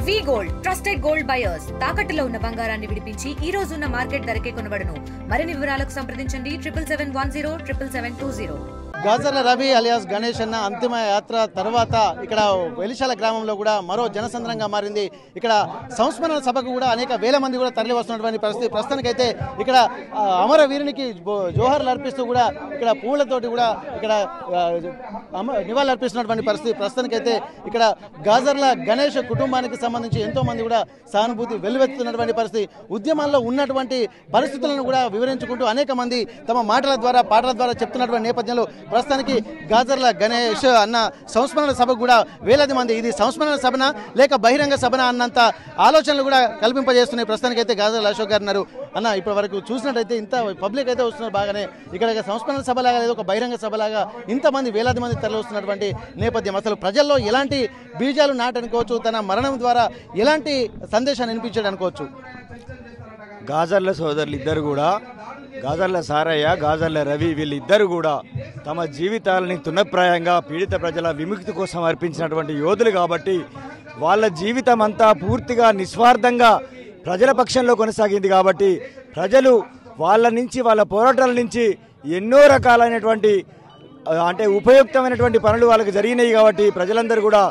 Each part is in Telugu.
వి గోల్డ్ ట్రస్టెడ్ గోల్డ్ బయర్స్ తాకట్టులో ఉన్న బంగారాన్ని విడిపించి ఈ రోజు ఉన్న మార్కెట్ ధరకే కొనబడును. మరిన్ని వివరాలకు సంప్రదించండి 77107720. గాజర్ల రవి అలియాస్ గణేష్ అన్న అంతిమ యాత్ర తర్వాత ఇక్కడ వెలిశాల గ్రామంలో కూడా మరో జనసంద్రంగా మారింది. ఇక్కడ సంస్మరణ సభకు కూడా అనేక వేల మంది కూడా తరలి వస్తున్నటువంటి పరిస్థితి. ప్రస్తుతానికైతే ఇక్కడ అమరవీరునికి జోహార్లు అర్పిస్తూ కూడా ఇక్కడ పూలతోటి కూడా ఇక్కడ నివాళులు అర్పిస్తున్నటువంటి పరిస్థితి. ప్రస్తుతానికైతే ఇక్కడ గాజర్ల గణేష్ కుటుంబానికి సంబంధించి ఎంతో మంది కూడా సానుభూతి వెల్లువెత్తుతున్నటువంటి పరిస్థితి. ఉద్యమాల్లో ఉన్నటువంటి పరిస్థితులను కూడా వివరించుకుంటూ అనేక మంది తమ మాటల ద్వారా పాటల ద్వారా చెప్తున్నటువంటి నేపథ్యంలో ప్రస్తుతానికి గాజర్ల గణేష్ అన్న సంస్మరణ సభకు కూడా వేలాది మంది ఇది సంస్మరణ సభన లేక బహిరంగ సభన అన్నంత ఆలోచనలు కూడా కల్పింపజేస్తున్నాయి. ప్రస్తుతానికి అయితే గాజర్ల అశోక్ గారు ఉన్నారు. అన్న ఇప్పటి వరకు చూసినట్టయితే ఇంత పబ్లిక్ అయితే వస్తున్నారు బాగానే. ఇక్కడ సంస్మరణ సభలాగా లేదు ఒక బహిరంగ సభలాగా ఇంతమంది వేలాది మంది తరలి వస్తున్నటువంటి నేపథ్యం అసలు ప్రజల్లో ఎలాంటి బీజాలు నాటనుకోవచ్చు, తన మరణం ద్వారా ఎలాంటి సందేశాన్ని వినిపించాడు అనుకోవచ్చు. గాజర్ల సోదరులు ఇద్దరు కూడా గాజర్ల సారయ్య గాజర్ల రవి వీళ్ళిద్దరు కూడా తమ జీవితాలని తునప్రాయంగా పీడిత ప్రజల విముక్తి కోసం అర్పించినటువంటి యోధులు కాబట్టి వాళ్ళ జీవితం అంతా పూర్తిగా నిస్వార్థంగా ప్రజల పక్షంలో కొనసాగింది కాబట్టి ప్రజలు వాళ్ళ నుంచి వాళ్ళ పోరాటాల నుంచి ఎన్నో రకాలైనటువంటి అంటే ఉపయుక్తమైనటువంటి పనులు వాళ్ళకి జరిగినాయి కాబట్టి ప్రజలందరూ కూడా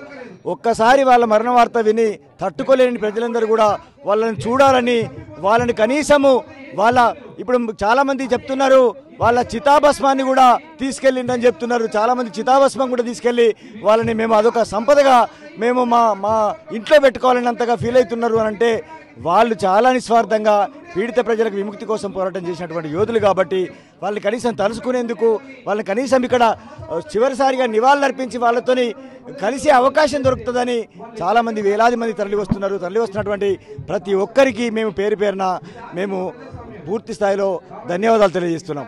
ఒక్కసారి వాళ్ళ మరణ వార్త విని తట్టుకోలేని ప్రజలందరూ కూడా వాళ్ళని చూడాలని వాళ్ళని కనీసము వాళ్ళ ఇప్పుడు చాలామంది చెప్తున్నారు వాళ్ళ చితాభస్మాన్ని కూడా తీసుకెళ్ళిందని చెప్తున్నారు. చాలామంది చితాభస్మం కూడా తీసుకెళ్ళి వాళ్ళని మేము అదొక సంపదగా మేము మా ఇంట్లో పెట్టుకోవాలన్నంతగా ఫీల్ అవుతున్నారు అని అంటే వాళ్ళు చాలా నిస్వార్థంగా పీడిత ప్రజలకు విముక్తి కోసం పోరాటం చేసినటువంటి యోధులు కాబట్టి వాళ్ళని కనీసం తలుసుకునేందుకు వాళ్ళని కనీసం ఇక్కడ చివరిసారిగా నివాళులు అర్పించి వాళ్ళతోని కలిసే అవకాశం దొరుకుతుందని చాలామంది వేలాది మంది తరలి వస్తున్నటువంటి ప్రతి ఒక్కరికి మేము పేరు పేరున మేము పూర్తి స్థాయిలో ధన్యవాదాలు తెలియజేస్తున్నాం.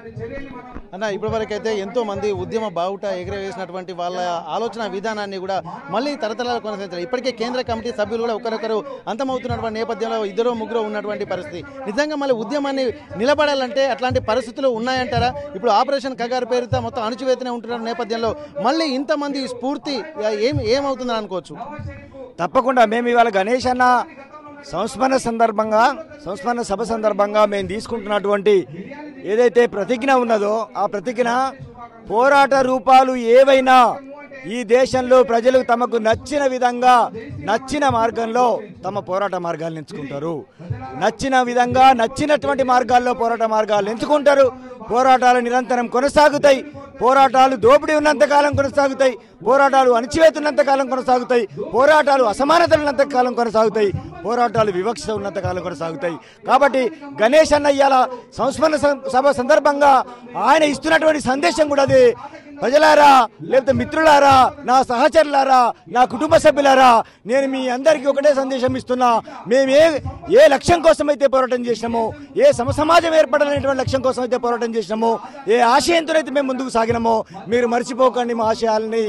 అన్న ఇప్పటివరకు అయితే ఎంతో మంది ఉద్యమ బావుట ఎగరవేసినటువంటి వాళ్ళ ఆలోచన విధానాన్ని కూడా మళ్ళీ తరతరాలు కొనసాగించారు. ఇప్పటికే కేంద్ర కమిటీ సభ్యులు కూడా ఒకరొకరు అంతమవుతున్నటువంటి నేపథ్యంలో ఇద్దరు ముగ్గురు ఉన్నటువంటి పరిస్థితి. నిజంగా మళ్ళీ ఉద్యమాన్ని నిలబడాలంటే అట్లాంటి పరిస్థితులు ఉన్నాయంటారా? ఇప్పుడు ఆపరేషన్ కగారు పేరుతో మొత్తం అణచివేతనే ఉంటున్న నేపథ్యంలో మళ్ళీ ఇంతమంది స్ఫూర్తి ఏమవుతుందని అనుకోవచ్చు? తప్పకుండా మేము ఇవాళ గణేష్ అన్న సంస్మరణ సభ సందర్భంగా మేము తీసుకుంటున్నటువంటి ఏదైతే ప్రతిజ్ఞ ఉన్నదో ఆ ప్రతిజ్ఞ పోరాట రూపాలు ఏవైనా ఈ దేశంలో ప్రజలు తమకు నచ్చిన విధంగా నచ్చిన మార్గంలో తమ పోరాట మార్గాలను ఎంచుకుంటారు. నచ్చిన విధంగా నచ్చినటువంటి మార్గాల్లో పోరాట మార్గాలు ఎంచుకుంటారు. పోరాటాలు నిరంతరం కొనసాగుతాయి. పోరాటాలు దోపిడీ ఉన్నంతకాలం కొనసాగుతాయి. పోరాటాలు అణచివేతున్నంతకాలం కొనసాగుతాయి. పోరాటాలు అసమానతలు ఉన్నంతకాలం కొనసాగుతాయి. పోరాటాలు వివక్ష ఉన్నంతకాలం కొనసాగుతాయి. కాబట్టి గణేష్ అన్న ఇవాళ సంస్మరణ సభ సందర్భంగా ఆయన ఇస్తున్నటువంటి సందేశం కూడా అదే. ప్రజలారా, లేకపోతే మిత్రులారా, నా సహచరులారా, నా కుటుంబ సభ్యులారా, నేను మీ అందరికీ ఒకటే సందేశం ఇస్తున్నా. మేము ఏ లక్ష్యం కోసం అయితే పోరాటం చేసినామో, ఏ సమాజం ఏర్పడాలనేటువంటి లక్ష్యం కోసం అయితే పోరాటం చేసినామో, ఏ ఆశయంతో అయితే మేము ముందుకు సాగినామో మీరు మర్చిపోకండి మా ఆశయాలని.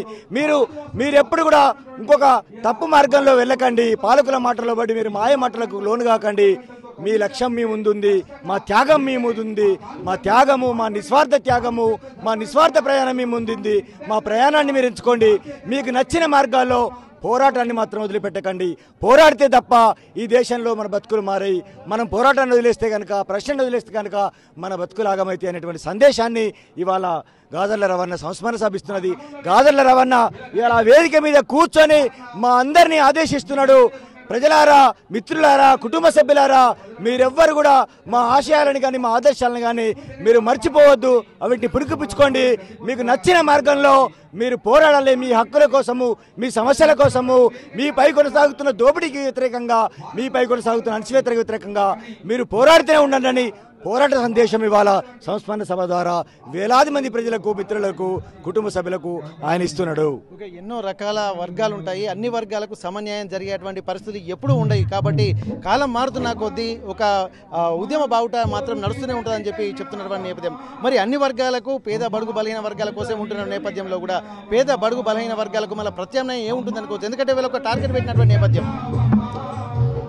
మీరు ఎప్పుడు కూడా ఇంకొక తప్పు మార్గంలో వెళ్ళకండి. పాలకుల మాటలో పడి మీరు మాయ మాటలకు లోను కాకండి. మీ లక్ష్యం మీ ముందుంది, మా త్యాగం మీ ముందుంది. మా త్యాగము, మా నిస్వార్థ త్యాగము, మా నిస్వార్థ ప్రయాణం మీ ముందుంది. మా ప్రయాణాన్ని మీరు ఎంచుకోండి. మీకు నచ్చిన మార్గాల్లో పోరాటాన్ని మాత్రం వదిలిపెట్టకండి. పోరాడితే తప్ప ఈ దేశంలో మన బతుకులు మారాయి. మనం పోరాటాన్ని వదిలేస్తే కనుక, ప్రశ్నను వదిలేస్తే కనుక మన బతుకులు ఆగమైతే అనేటువంటి సందేశాన్ని ఇవాళ గాజర్ల రవణ సంస్మరణ సభిస్తున్నది. గాజర్ల రవణ ఇవాళ వేదిక మీద కూర్చొని మా అందరినీ ఆదేశిస్తున్నాడు. ప్రజలారా, మిత్రులారా, కుటుంబ సభ్యులారా, మీరెవ్వరు కూడా మా ఆశయాలను కానీ మా ఆదర్శాలను కానీ మీరు మర్చిపోవద్దు. వీటిని పురికిపుచ్చుకోండి. మీకు నచ్చిన మార్గంలో మీరు పోరాడాలి. మీ హక్కుల కోసము, మీ సమస్యల కోసము, మీపై కొనసాగుతున్న దోపిడీకి వ్యతిరేకంగా, మీపై కొనసాగుతున్న అణచివేతకు వ్యతిరేకంగా మీరు పోరాడుతూనే ఉండండి. పోరాట సందేశం ఇవాళ సంస్మరణ సభ ద్వారా వేలాది మంది ప్రజలకు, మిత్రులకు, కుటుంబ సభ్యులకు ఆయన ఇస్తున్నాడు. ఎన్నో రకాల వర్గాలు ఉంటాయి. అన్ని వర్గాలకు సమన్యాయం జరిగేటువంటి పరిస్థితి ఎప్పుడూ ఉండవు. కాబట్టి కాలం మారుతున్న కొద్దీ ఒక ఉద్యమ బావుట మాత్రం నడుస్తూనే ఉంటుందని చెప్పి చెప్తున్నటువంటి నేపథ్యం. మరి అన్ని వర్గాలకు, పేద బడుగు బలహీన వర్గాల కోసం ఉంటున్న నేపథ్యంలో కూడా పేద బడుగు బలహీన వర్గాలకు మళ్ళీ ప్రత్యామ్నాయం ఏముంటుంది అనుకోవచ్చు? ఎందుకంటే వీళ్ళు ఒక టార్గెట్ పెట్టినటువంటి నేపథ్యం.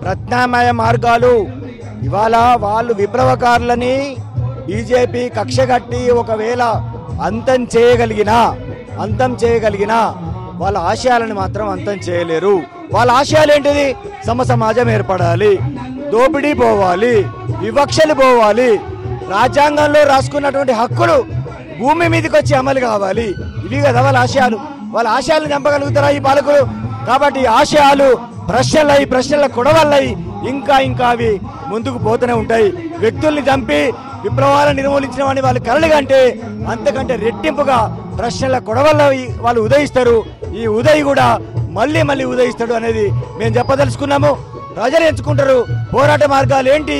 ప్రత్యామ్నాయ మార్గాలు ఇవాళ వాళ్ళు విప్లవకారులని బీజేపీ కక్షగట్టి ఒకవేళ అంతం చేయగలిగినా వాళ్ళ ఆశయాలను మాత్రం అంతం చేయలేరు. వాళ్ళ ఆశయాలు ఏంటిది? సమాజం ఏర్పడాలి, దోపిడీ పోవాలి, వివక్షలు పోవాలి, రాజ్యాంగంలో రాసుకున్నటువంటి హక్కులు భూమి మీదకి వచ్చి అమలు కావాలి. ఇవి కదా వాళ్ళ ఆశయాలు. వాళ్ళ ఆశయాలను చంపగలుగుతారా ఈ పాలకులు? కాబట్టి ఆశయాలు ప్రశ్నల కొడవల్లయి ఇంకా అవి ముందుకు పోతూనే ఉంటాయి. వ్యక్తుల్ని చంపి విప్లవాలను నిర్మూలించిన వాడిని వాళ్ళు కలలుగా అంటే అంతకంటే రెట్టింపుగా ప్రశ్నల కొడవల్ల వాళ్ళు ఉదయిస్తారు. ఈ ఉదయ్ కూడా మళ్ళీ ఉదయిస్తాడు అనేది మేము చెప్పదలుచుకున్నాము. ప్రజలు ఎంచుకుంటారు పోరాట మార్గాలు ఏంటి,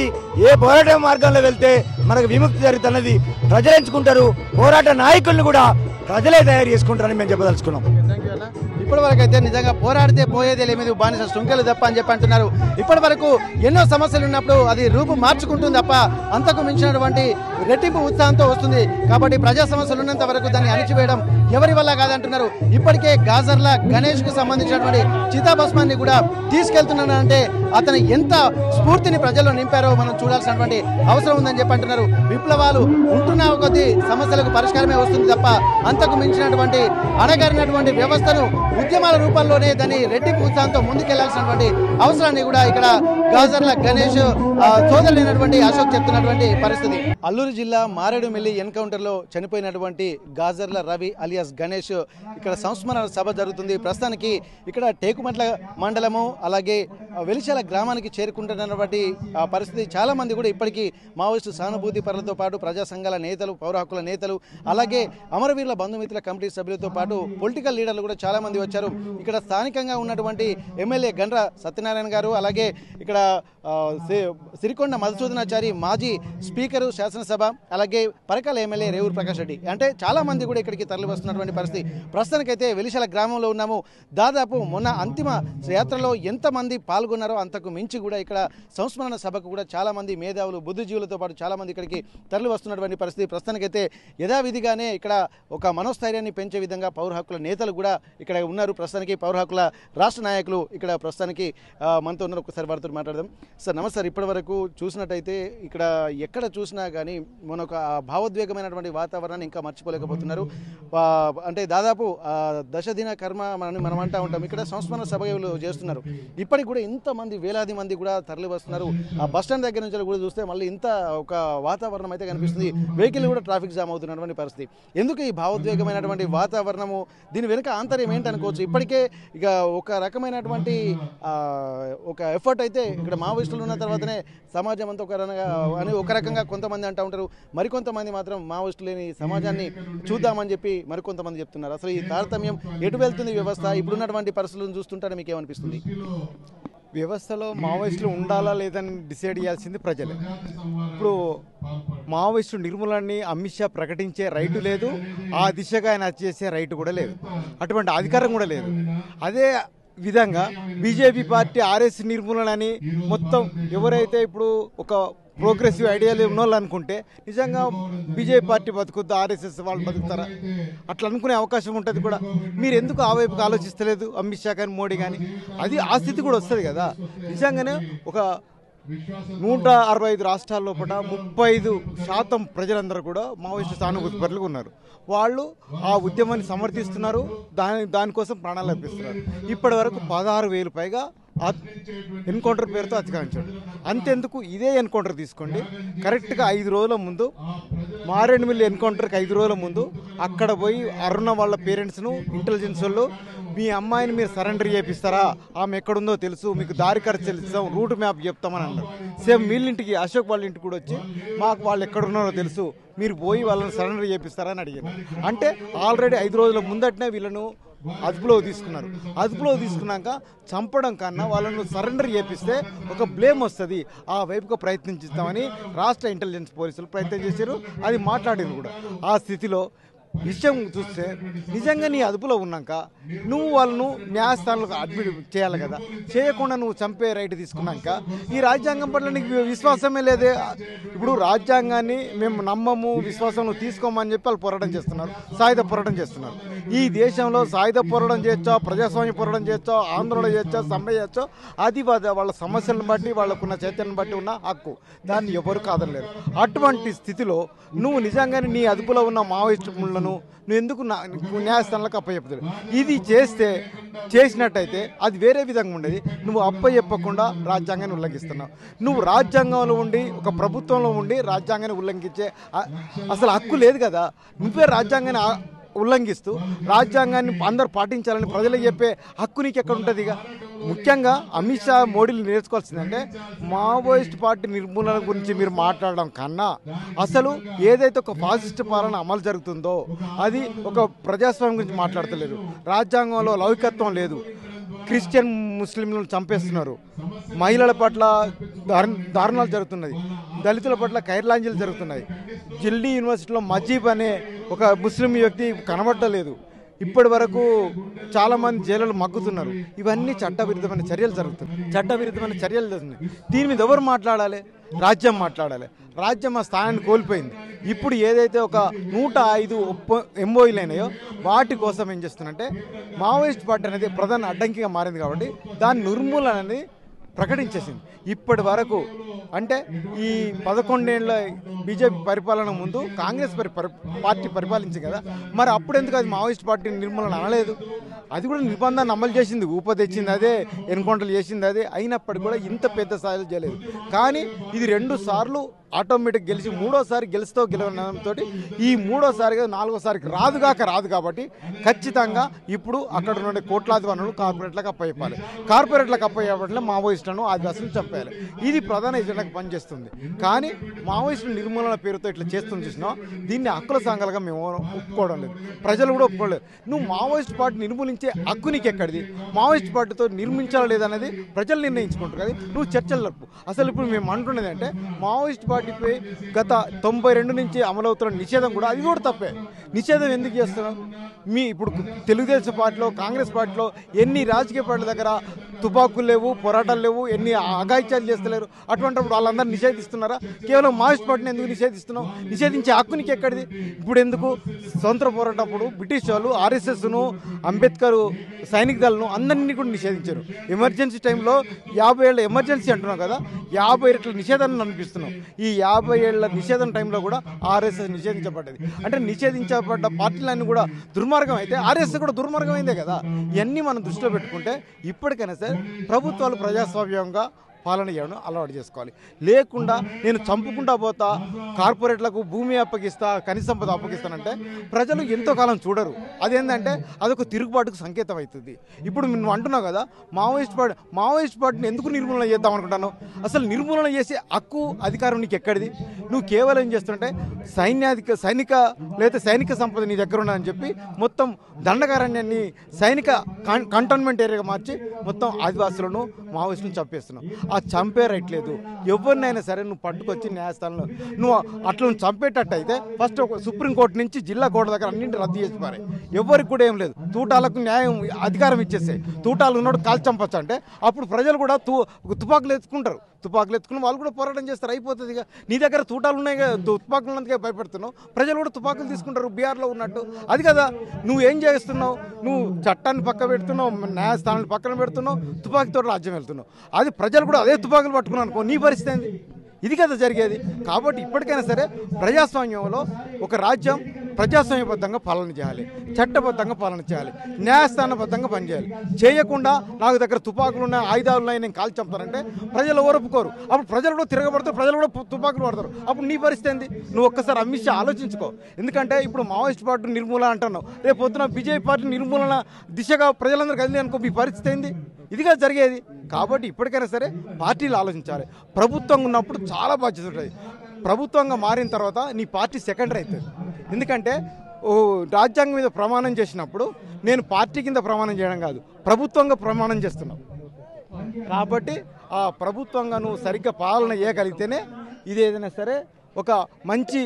ఏ పోరాట మార్గంలో వెళ్తే మనకు విముక్తి జరుగుతున్నది ప్రజలు ఎంచుకుంటారు. పోరాట నాయకులను కూడా ప్రజలే తయారు చేసుకుంటారని మేము చెప్పదలుచుకున్నాం. ఇప్పటి వరకు అయితే నిజంగా పోరాడితే పోయేదే లేదు, బానిస శృంఖలు తప్ప అని చెప్పి అంటున్నారు. ఇప్పటి వరకు ఎన్నో సమస్యలు ఉన్నప్పుడు అది రూపు మార్చుకుంటుంది తప్ప అంతకు మించినటువంటి రెట్టింపు ఉత్సాహంతో వస్తుంది. కాబట్టి ప్రజా సమస్యలు ఉన్నంత వరకు దాన్ని అణిచివేయడం ఎవరి వల్ల కాదంటున్నారు. ఇప్పటికే గాజర్ల గణేష్ కు సంబంధించినటువంటి చితాభస్మాన్ని కూడా తీసుకెళ్తున్నారంటే అతను ఎంత స్ఫూర్తిని ప్రజల్లో నింపారో మనం చూడాల్సినటువంటి అవసరం ఉందని చెప్పి అంటున్నారు. విప్లవాలు ఉంటున్న కొద్దీ సమస్యలకు పరిష్కారమే వస్తుంది తప్ప అంతకు మించినటువంటి అణగారినటువంటి వ్యవస్థను ఉద్యమాల రూపంలోనే దాన్ని రెట్టింపు ఉత్సాహంతో ముందుకెళ్లాల్సినటువంటి అవసరాన్ని కూడా ఇక్కడ గాజర్ల గణేష్ సోదరులైనటువంటి అశోక్ చెప్తున్నటువంటి పరిస్థితి. అల్లూరు జిల్లా మారేడుమిల్లి ఎన్కౌంటర్ లో చనిపోయినటువంటి గాజర్ల రవి అలియాస్ గణేష్ ఇక్కడ సంస్మరణ సభ జరుగుతుంది. ప్రస్తుతానికి ఇక్కడ టేకుమట్ల మండలము అలాగే వెలిశాల గ్రామానికి చేరుకుంటున్నటువంటి పరిస్థితి. చాలా మంది కూడా ఇప్పటికీ మావోయిస్టు సానుభూతి పరులతో పాటు ప్రజా సంఘాల నేతలు, పౌర హక్కుల నేతలు, అలాగే అమరవీరుల బంధుమిత్రుల కమిటీ సభ్యులతో పాటు పొలిటికల్ లీడర్లు కూడా చాలా మంది వచ్చారు. ఇక్కడ స్థానికంగా ఉన్నటువంటి ఎమ్మెల్యే గండ్ర సత్యనారాయణ గారు, అలాగే ఇక్కడ సిరికొండ మధుసూదనాచారి మాజీ స్పీకరు శాసనసభ, అలాగే పరకాల ఎమ్మెల్యే రేవూరు ప్రకాష్ రెడ్డి, అంటే చాలా మంది కూడా ఇక్కడికి తరలి వస్తున్నటువంటి పరిస్థితి. ప్రస్తుతానికైతే వెలిశాల గ్రామంలో ఉన్నాము. దాదాపు మొన్న అంతిమ యాత్రలో ఎంతమంది పాల్గొన్నారో అంతకు మించి కూడా ఇక్కడ సంస్మరణ సభకు కూడా చాలా మంది మేధావులు, బుద్ధిజీవులతో పాటు చాలా మంది ఇక్కడికి తరలి వస్తున్నటువంటి పరిస్థితి. ప్రస్తుతానికైతే యథావిధిగానే ఇక్కడ ఒక మనోస్థైర్యాన్ని పెంచే విధంగా పౌర హక్కుల నేతలు కూడా ఇక్కడ ఉన్నారు. ప్రస్తుతానికి పౌర హక్కుల రాష్ట్ర నాయకులు ఇక్కడ ప్రస్తుతానికి మనతో ఉన్నారు. ఒకసారి వారితో మాట్లాడదాం. సార్ నమస్తే. ఇప్పటి వరకు చూసినట్టయితే ఇక్కడ ఎక్కడ చూసినా కానీ మన ఒక భావోద్వేగమైనటువంటి వాతావరణాన్ని ఇంకా మర్చిపోలేకపోతున్నారు. అంటే దాదాపు దశదిన కర్మ మనం అంటూ ఉంటాం. ఇక్కడ సంస్మరణ సభలు చేస్తున్నారు. ఇప్పటికి కూడా ఇంతమంది వేలాది మంది కూడా తరలి వస్తున్నారు. ఆ బస్టాండ్ దగ్గర నుంచి కూడా చూస్తే మళ్ళీ ఇంత ఒక వాతావరణం అయితే కనిపిస్తుంది. వెహికల్ కూడా ట్రాఫిక్ జామ్ అవుతున్నటువంటి పరిస్థితి. ఎందుకు ఈ భావోద్వేగమైనటువంటి వాతావరణము? దీని వెనుక ఆంతర్యం ఏంటనుకోవచ్చు. ఇప్పటికే ఇక ఒక రకమైనటువంటి ఒక ఎఫర్ట్ అయితే ఇక్కడ మావోయిస్టులు ఉన్న తర్వాతనే సమాజం అంతా ఒక రకంగా కొంతమంది అంటూ ఉంటారు. మరికొంతమంది మాత్రం మావోయిస్టు లేని సమాజాన్ని చూద్దామని చెప్పి మరికొంతమంది చెప్తున్నారు. అసలు ఈ తారతమ్యం ఎటు వెళ్తుంది వ్యవస్థ? ఇప్పుడున్నటువంటి పరిస్థితులను చూస్తుంటే మీకు ఏమనిపిస్తుంది? వ్యవస్థలో మావోయిస్టులు ఉండాలా లేదని డిసైడ్ చేయాల్సింది ప్రజలే. ఇప్పుడు మావోయిస్టు నిర్మూలనని అమిత్ షా ప్రకటించే రైటు లేదు, ఆ దిశగా ఆయన చేసే రైటు కూడా లేదు, అటువంటి అధికారం కూడా లేదు. అదే విధంగా బీజేపీ పార్టీ ఆర్ఎస్ నిర్మూలన అని మొత్తం ఎవరైతే ఇప్పుడు ఒక ప్రోగ్రెసివ్ ఐడియాలు ఉన్నోళ్ళు అనుకుంటే నిజంగా బీజేపీ పార్టీ బతుకుద్దా, ఆర్ఎస్ఎస్ వాళ్ళు బతుకుతారా? అట్లా అనుకునే అవకాశం ఉంటుంది కూడా. మీరు ఎందుకు ఆ వైపుకి ఆలోచిస్తలేదు అమిత్ షా కానీ మోడీ కానీ? అది ఆ స్థితి కూడా వస్తుంది కదా. నిజంగానే ఒక 165 రాష్ట్రాల లోపల 35% ప్రజలందరూ కూడా మావోయిస్టు సానుభూతి పరులుగా ఉన్నారు. వాళ్ళు ఆ ఉద్యమాన్ని సమర్థిస్తున్నారు, దానికోసం ప్రాణాలు అర్పిస్తున్నారు. ఇప్పటి వరకు 16,000 పైగా ఎన్కౌంటర్ పేరుతో అతికాంచాడు. అంతెందుకు, ఇదే ఎన్కౌంటర్ తీసుకోండి. కరెక్ట్గా 5 రోజుల ముందు మారేడుమిల్లి ఎన్కౌంటర్కి 5 రోజుల ముందు అక్కడ పోయి అరుణ వాళ్ళ పేరెంట్స్ను ఇంటెలిజెన్స్ వాళ్ళు, మీ అమ్మాయిని మీరు సరెండర్ చేపిస్తారా, ఆమె ఎక్కడుందో తెలుసు, మీకు దారి ఖర్చు తెలుస్తాం, రూట్ మ్యాప్ చెప్తామని అన్నారు. సేమ్ వీళ్ళింటికి అశోక్ వాళ్ళ ఇంటికి కూడా వచ్చి మాకు వాళ్ళు ఎక్కడున్నారో తెలుసు, మీరు పోయి వాళ్ళని సరెండర్ చేపిస్తారా అని అడిగారు. అంటే ఆల్రెడీ 5 రోజుల ముందటనే వీళ్ళను అదుపులో తీసుకున్నారు. అదుపులో తీసుకున్నాక చంపడం కన్నా వాళ్ళను సరెండర్ చేపిస్తే ఒక బ్లేమ్ వస్తుంది, ఆ వైపుగా ప్రయత్నించిస్తామని రాష్ట్ర ఇంటెలిజెన్స్ పోలీసులు ప్రయత్నం చేశారు. అది మాట్లాడారు కూడా. ఆ స్థితిలో విషయం చూస్తే నిజంగా నీ అదుపులో ఉన్నాక నువ్వు వాళ్ళను న్యాయస్థానాలకు అడ్మిట్ చేయాలి కదా. చేయకుండా నువ్వు చంపే రైట్ తీసుకున్నాక ఈ రాజ్యాంగం పట్ల నీకు విశ్వాసమే లేదే. ఇప్పుడు రాజ్యాంగాన్ని మేము నమ్మము, విశ్వాసం నువ్వు తీసుకోమని చెప్పి వాళ్ళు పోరాటం చేస్తున్నారు, సాయుధ పోరాటం చేస్తున్నారు. ఈ దేశంలో సాయుధ పోరాటం చేయొచ్చా, ప్రజాస్వామ్య పోరాటం చేయొచ్చా, ఆందోళన చేయొచ్చా, సమ్మె చేయొచ్చా, అది వాళ్ళ సమస్యలను బట్టి వాళ్ళకున్న చైతన్యం బట్టి ఉన్న హక్కు, దాన్ని ఎవరు కాదనలేరు. అటువంటి స్థితిలో నువ్వు నిజంగానే నీ అదుపులో ఉన్న మావోయిస్టులను వాళ్ళను నువ్వు ఎందుకు న్యాయస్థానాలకు అప్పచెప్తాడు? ఇది చేసినట్టయితే అది వేరే విధంగా ఉండేది. నువ్వు అప్పచెప్పకుండా రాజ్యాంగాన్ని ఉల్లంఘిస్తున్నావు. నువ్వు రాజ్యాంగంలో ఉండి ఒక ప్రభుత్వంలో ఉండి రాజ్యాంగాన్ని ఉల్లంఘించే అసలు హక్కు లేదు కదా. నువ్వే రాజ్యాంగాన్ని ఉల్లంఘిస్తూ రాజ్యాంగాన్ని అందరూ పాటించాలని ప్రజలకు చెప్పే హక్కు నీకు ఎక్కడ ఉంటుంది? ఇక ముఖ్యంగా అమిత్ షా మోడీలు నేర్చుకోవాల్సిందంటే మావోయిస్ట్ పార్టీ నిర్మూలన గురించి మీరు మాట్లాడడం కన్నా అసలు ఏదైతే ఒక ఫాసిస్ట్ పాలన అమలు జరుగుతుందో అది ఒక ప్రజాస్వామ్యం గురించి మాట్లాడతలేరు. రాజ్యాంగంలో లౌకికత్వం లేదు. క్రిస్టియన్ ముస్లింలను చంపేస్తున్నారు. మహిళల పట్ల దారుణాలు జరుగుతున్నాయి. దళితుల పట్ల ఖైర్లాంజీలు జరుగుతున్నాయి. ఢిల్లీ యూనివర్సిటీలో మజీబ్ అనే ఒక ముస్లిం వ్యక్తి కనబడలేదు. ఇప్పటి వరకు చాలామంది జైలులు మగ్గుతున్నారు. ఇవన్నీ చట్టవిరుద్ధమైన చర్యలు జరుగుతున్నాయి. దీని మీద ఎవరు మాట్లాడాలి? రాజ్యం మాట్లాడాలి. రాజ్యం ఆ స్థానాన్ని కోల్పోయింది. ఇప్పుడు ఏదైతే ఒక 105 ఎంఓఈలు అయినాయో వాటి కోసం ఏం చేస్తుందంటే మావోయిస్ట్ పార్టీ అనేది ప్రధాన అడ్డంకిగా మారింది కాబట్టి దాని నిర్మూలన అనేది ప్రకటించేసింది. ఇప్పటి వరకు అంటే ఈ 11 ఏళ్ళ బీజేపీ పరిపాలన ముందు కాంగ్రెస్ పార్టీ పరిపాలించింది కదా, మరి అప్పుడు ఎందుకు అది మావోయిస్ట్ పార్టీ నిర్మూలన అనలేదు? అది కూడా నిబంధన అమలు చేసింది, ఊప తెచ్చింది అదే, ఎన్కౌంటర్లు చేసింది అదే. అయినప్పటికీ కూడా ఇంత పెద్ద స్థాయిలో చేయలేదు. కానీ ఇది 2 సార్లు ఆటోమేటిక్ గెలిచి 3వసారి గెలవడంతో ఈ 3వసారిగా 4వసారికి రాదు కాబట్టి ఖచ్చితంగా ఇప్పుడు అక్కడ నుండి కోట్లాది వనరులు కార్పొరేట్లకు అప్పచెప్పాలి. కార్పొరేట్లకు అప్పచెప్పట్లే మావోయిస్టులను ఆదివాసులను చంపేయాలి. ఇది ప్రధాన ఎజెండాకు పనిచేస్తుంది. కానీ మావోయిస్టుల నిర్మూలన పేరుతో ఇట్లా చేస్తుంది చూసినా దీన్ని హక్కుల సంఘాలుగా మేము ఒప్పుకోవడం లేదు. ప్రజలు కూడా ఒప్పుకోలేదు. నువ్వు మావోయిస్ట్ పార్టీ నిర్మూలించే హక్కు నీకు ఎక్కడిది? మావోయిస్ట్ పార్టీతో నిర్మించాలా లేదనేది ప్రజలు నిర్ణయించుకుంటారు కదా. నువ్వు చర్చలు జరుపు. అసలు ఇప్పుడు మేము అంటున్నది అంటే మావోయిస్ట్ పార్టీపై గత 92 నుంచి అమలవుతున్న నిషేధం కూడా అది కూడా తప్పే. నిషేధం ఎందుకు చేస్తున్నాం? ఇప్పుడు తెలుగుదేశం పార్టీలో కాంగ్రెస్ పార్టీలో ఎన్ని రాజకీయ పార్టీల దగ్గర తుపాకులు లేవు, పోరాటాలు లేవు, ఎన్ని అఘాయిత్యాలు చేస్తలేరు. అటువంటిప్పుడు వాళ్ళందరూ నిషేధిస్తున్నారా? కేవలం మావోయిస్ట్ పార్టీని ఎందుకు నిషేధిస్తున్నాం? నిషేధించే హక్కు నీకు ఎక్కడిది? ఇప్పుడు ఎందుకు స్వతంత్ర పోరాటప్పుడు బ్రిటిష్ వాళ్ళు ఆర్ఎస్ఎస్ను, అంబేద్కర్ సైనిక దళను అందరినీ కూడా నిషేధించారు. ఎమర్జెన్సీ టైంలో 50 ఏళ్ళ ఎమర్జెన్సీ అంటున్నాం కదా, 50 రెట్ల నిషేధాన్ని అనిపిస్తున్నాం. ఈ 50 ఏళ్ల నిషేధం టైంలో కూడా ఆర్ఎస్ఎస్ నిషేధించబడ్డది. అంటే నిషేధించబడ్డ పార్టీలన్నీ కూడా దుర్మార్గం అయితే ఆర్ఎస్ఎస్ కూడా దుర్మార్గమైందే కదా. ఇవన్నీ మనం దృష్టిలో పెట్టుకుంటే ఇప్పటికైనా సరే ప్రభుత్వాలు ప్రజాస్వామ్యంగా పాలన చేయడం అలవాటు చేసుకోవాలి. లేకుండా నేను చంపుకుంటా పోతా, కార్పొరేట్లకు భూమి అప్పగిస్తా, ఖనిజ సంపద అప్పగిస్తానంటే ప్రజలు ఎంతో కాలం చూడరు. అదేంటంటే అదొక తిరుగుబాటుకు సంకేతం అవుతుంది. ఇప్పుడు నువ్వు అంటున్నావు కదా మావోయిస్ట్ పార్టీని ఎందుకు నిర్మూలన చేద్దాం అనుకుంటాను? అసలు నిర్మూలన చేసే హక్కు అధికారం నీకు ఎక్కడిది? నువ్వు కేవలం ఏం చేస్తుంటే సైనిక సంపద నీ దగ్గర ఉన్నదని చెప్పి మొత్తం దండకారణ్యాన్ని సైనిక కంటోన్మెంట్ ఏరియాగా మార్చి మొత్తం ఆదివాసులను మావోయిస్టులను చంపేస్తున్నావు. ఆ చంపే రైట్ లేదు. ఎవరినైనా సరే నువ్వు పట్టుకొచ్చి న్యాయస్థానంలో నువ్వు అట్లా చంపేటట్టు అయితే ఫస్ట్ ఒక సుప్రీంకోర్టు నుంచి జిల్లా కోర్టు దగ్గర అన్నింటి రద్దు చేసి పారే. ఎవరికి కూడా ఏం లేదు. తూటాలకు న్యాయం అధికారం ఇచ్చేస్తాయి. తూటాలు ఉన్నోడు కాల్చి చంపచ్చు అంటే అప్పుడు ప్రజలు కూడా తుపాకులు ఎత్తుకుంటారు. తుపాకులు ఎత్తుకుని వాళ్ళు కూడా పోరాటం చేస్తారు. అయిపోతుంది. ఇక నీ దగ్గర తూటాలు ఉన్నాయి కదా, తుపాకులు ఉన్నందుకే భయపెడుతున్నావు. ప్రజలు కూడా తుపాకులు తీసుకుంటారు బీహార్లో ఉన్నట్టు. అది కదా నువ్వు ఏం చేస్తున్నావు? నువ్వు చట్టాన్ని పక్క పెడుతున్నావు, న్యాయస్థానాన్ని పక్కన పెడుతున్నావు, తుపాకీతో రాజ్యం వెళ్తున్నావు. అది ప్రజలు కూడా అదే తుపాకులు పట్టుకున్నాను అనుకో, నీ పరిస్థితి ఏంది? ఇది కదా జరిగేది. కాబట్టి ఇప్పటికైనా సరే ప్రజాస్వామ్యంలో ఒక రాజ్యం ప్రజాస్వామ్యబద్ధంగా పాలన చేయాలి, చట్టబద్ధంగా పాలన చేయాలి, న్యాయస్థానబద్ధంగా పనిచేయాలి. చేయకుండా నాకు దగ్గర తుపాకులు ఉన్నాయి, ఆయుధాలు ఉన్నాయి, నేను కాల్చి చంపుతానంటే ప్రజలు ఓరపుకోరు. అప్పుడు ప్రజలు కూడా తిరగబడతారు, ప్రజలు కూడా తుపాకులు పడతారు. అప్పుడు నీ పరిస్థితి ఏంది? నువ్వు ఒక్కసారి అమిత్ షా ఆలోచించుకో. ఎందుకంటే ఇప్పుడు మావోయిస్ట్ పార్టీ నిర్మూలన అంటున్నావు, రేపు పొద్దున బీజేపీ పార్టీ నిర్మూలన దిశగా ప్రజలందరూ కదిలే అనుకో, మీ పరిస్థితి ఏంది? ఇదిగా జరిగేది. కాబట్టి ఇప్పటికైనా సరే పార్టీలు ఆలోచించాలి. ప్రభుత్వం ఉన్నప్పుడు చాలా బాధ్యత ఉంటుంది. ప్రభుత్వంగా మారిన తర్వాత నీ పార్టీ సెకండరీ అవుతుంది. ఎందుకంటే రాజ్యాంగం మీద ప్రమాణం చేసినప్పుడు నేను పార్టీ కింద ప్రమాణం చేయడం కాదు, ప్రభుత్వంగా ప్రమాణం చేస్తున్నావు. కాబట్టి ఆ ప్రభుత్వంగా నువ్వు సరిగ్గా పాలన చేయగలిగితేనే ఇది ఏదైనా సరే ఒక మంచి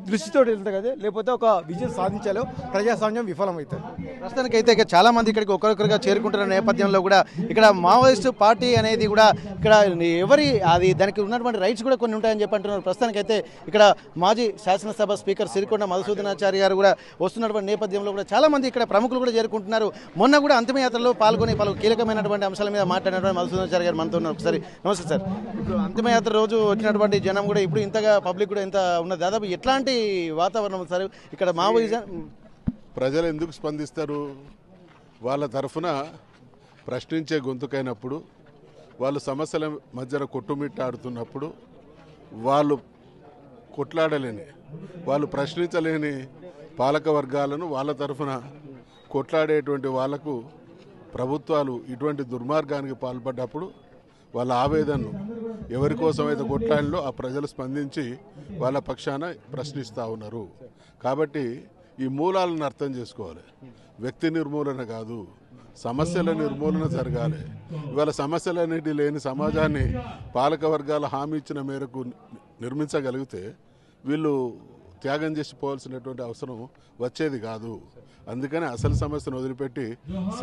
దృష్టితో వెళ్తుంది కదా, లేకపోతే ఒక విజయం సాధించాలో ప్రజాస్వామ్యం విఫలమవుతుంది. ప్రస్తుతానికైతే ఇక చాలా మంది ఇక్కడికి ఒకరొకరుగా చేరుకుంటున్న నేపథ్యంలో కూడా ఇక్కడ మావోయిస్టు పార్టీ అనేది కూడా ఇక్కడ దానికి ఉన్నటువంటి రైట్స్ కూడా కొన్ని ఉంటాయని చెప్పి అంటున్నారు. ప్రస్తుతానికైతే ఇక్కడ మాజీ శాసనసభ స్పీకర్ సిరికొండ మధుసూదనాచారి గారు కూడా వస్తున్నటువంటి నేపథ్యంలో కూడా చాలా మంది ఇక్కడ ప్రముఖులు కూడా చేరుకుంటున్నారు. మొన్న కూడా అంతిమయాత్రలో పాల్గొని పలు కీలకమైనటువంటి అంశాల మీద మాట్లాడినటువంటి మధుసూదనాచారి గారు మనతో ఉన్నారు. ఒకసారి నమస్తే సార్. ఇప్పుడు అంతిమయాత్ర రోజు వచ్చినటువంటి జనం కూడా ఇప్పుడు ఇంతగా పబ్లిక్ కూడా ఇంత ఉన్నది. దాదాపు ఎట్లాంటి ఎలాంటి వాతావరణం సార్ ఇక్కడ మావోయిజం? ప్రజలు ఎందుకు స్పందిస్తారు? వాళ్ళ తరఫున ప్రశ్నించే గొంతుకైనప్పుడు, వాళ్ళు సమస్యల మధ్యన కొట్టుమిట్టాడుతున్నప్పుడు, వాళ్ళు కొట్లాడలేని, వాళ్ళు ప్రశ్నించలేని పాలక వర్గాలను వాళ్ళ తరఫున కొట్లాడేటువంటి వాళ్లకు ప్రభుత్వాలు ఇటువంటి దుర్మార్గానికి పాల్పడ్డప్పుడు వాళ్ళ ఆవేదనను ఎవరి కోసమైతే కొట్లాడిలో ఆ ప్రజలు స్పందించి వాళ్ళ పక్షాన ప్రశ్నిస్తూ ఉన్నారు. కాబట్టి ఈ మూలాలను అర్థం చేసుకోవాలి. వ్యక్తి నిర్మూలన కాదు, సమస్యల నిర్మూలన జరగాలి. ఇవాళ సమస్యలన్నిటి లేని సమాజాన్ని పాలక వర్గాల హామీ ఇచ్చిన మేరకు నిర్మించగలిగితే వీళ్ళు త్యాగం చేసిపోవాల్సినటువంటి అవసరం వచ్చేది కాదు. అందుకని అసలు సమస్యను వదిలిపెట్టి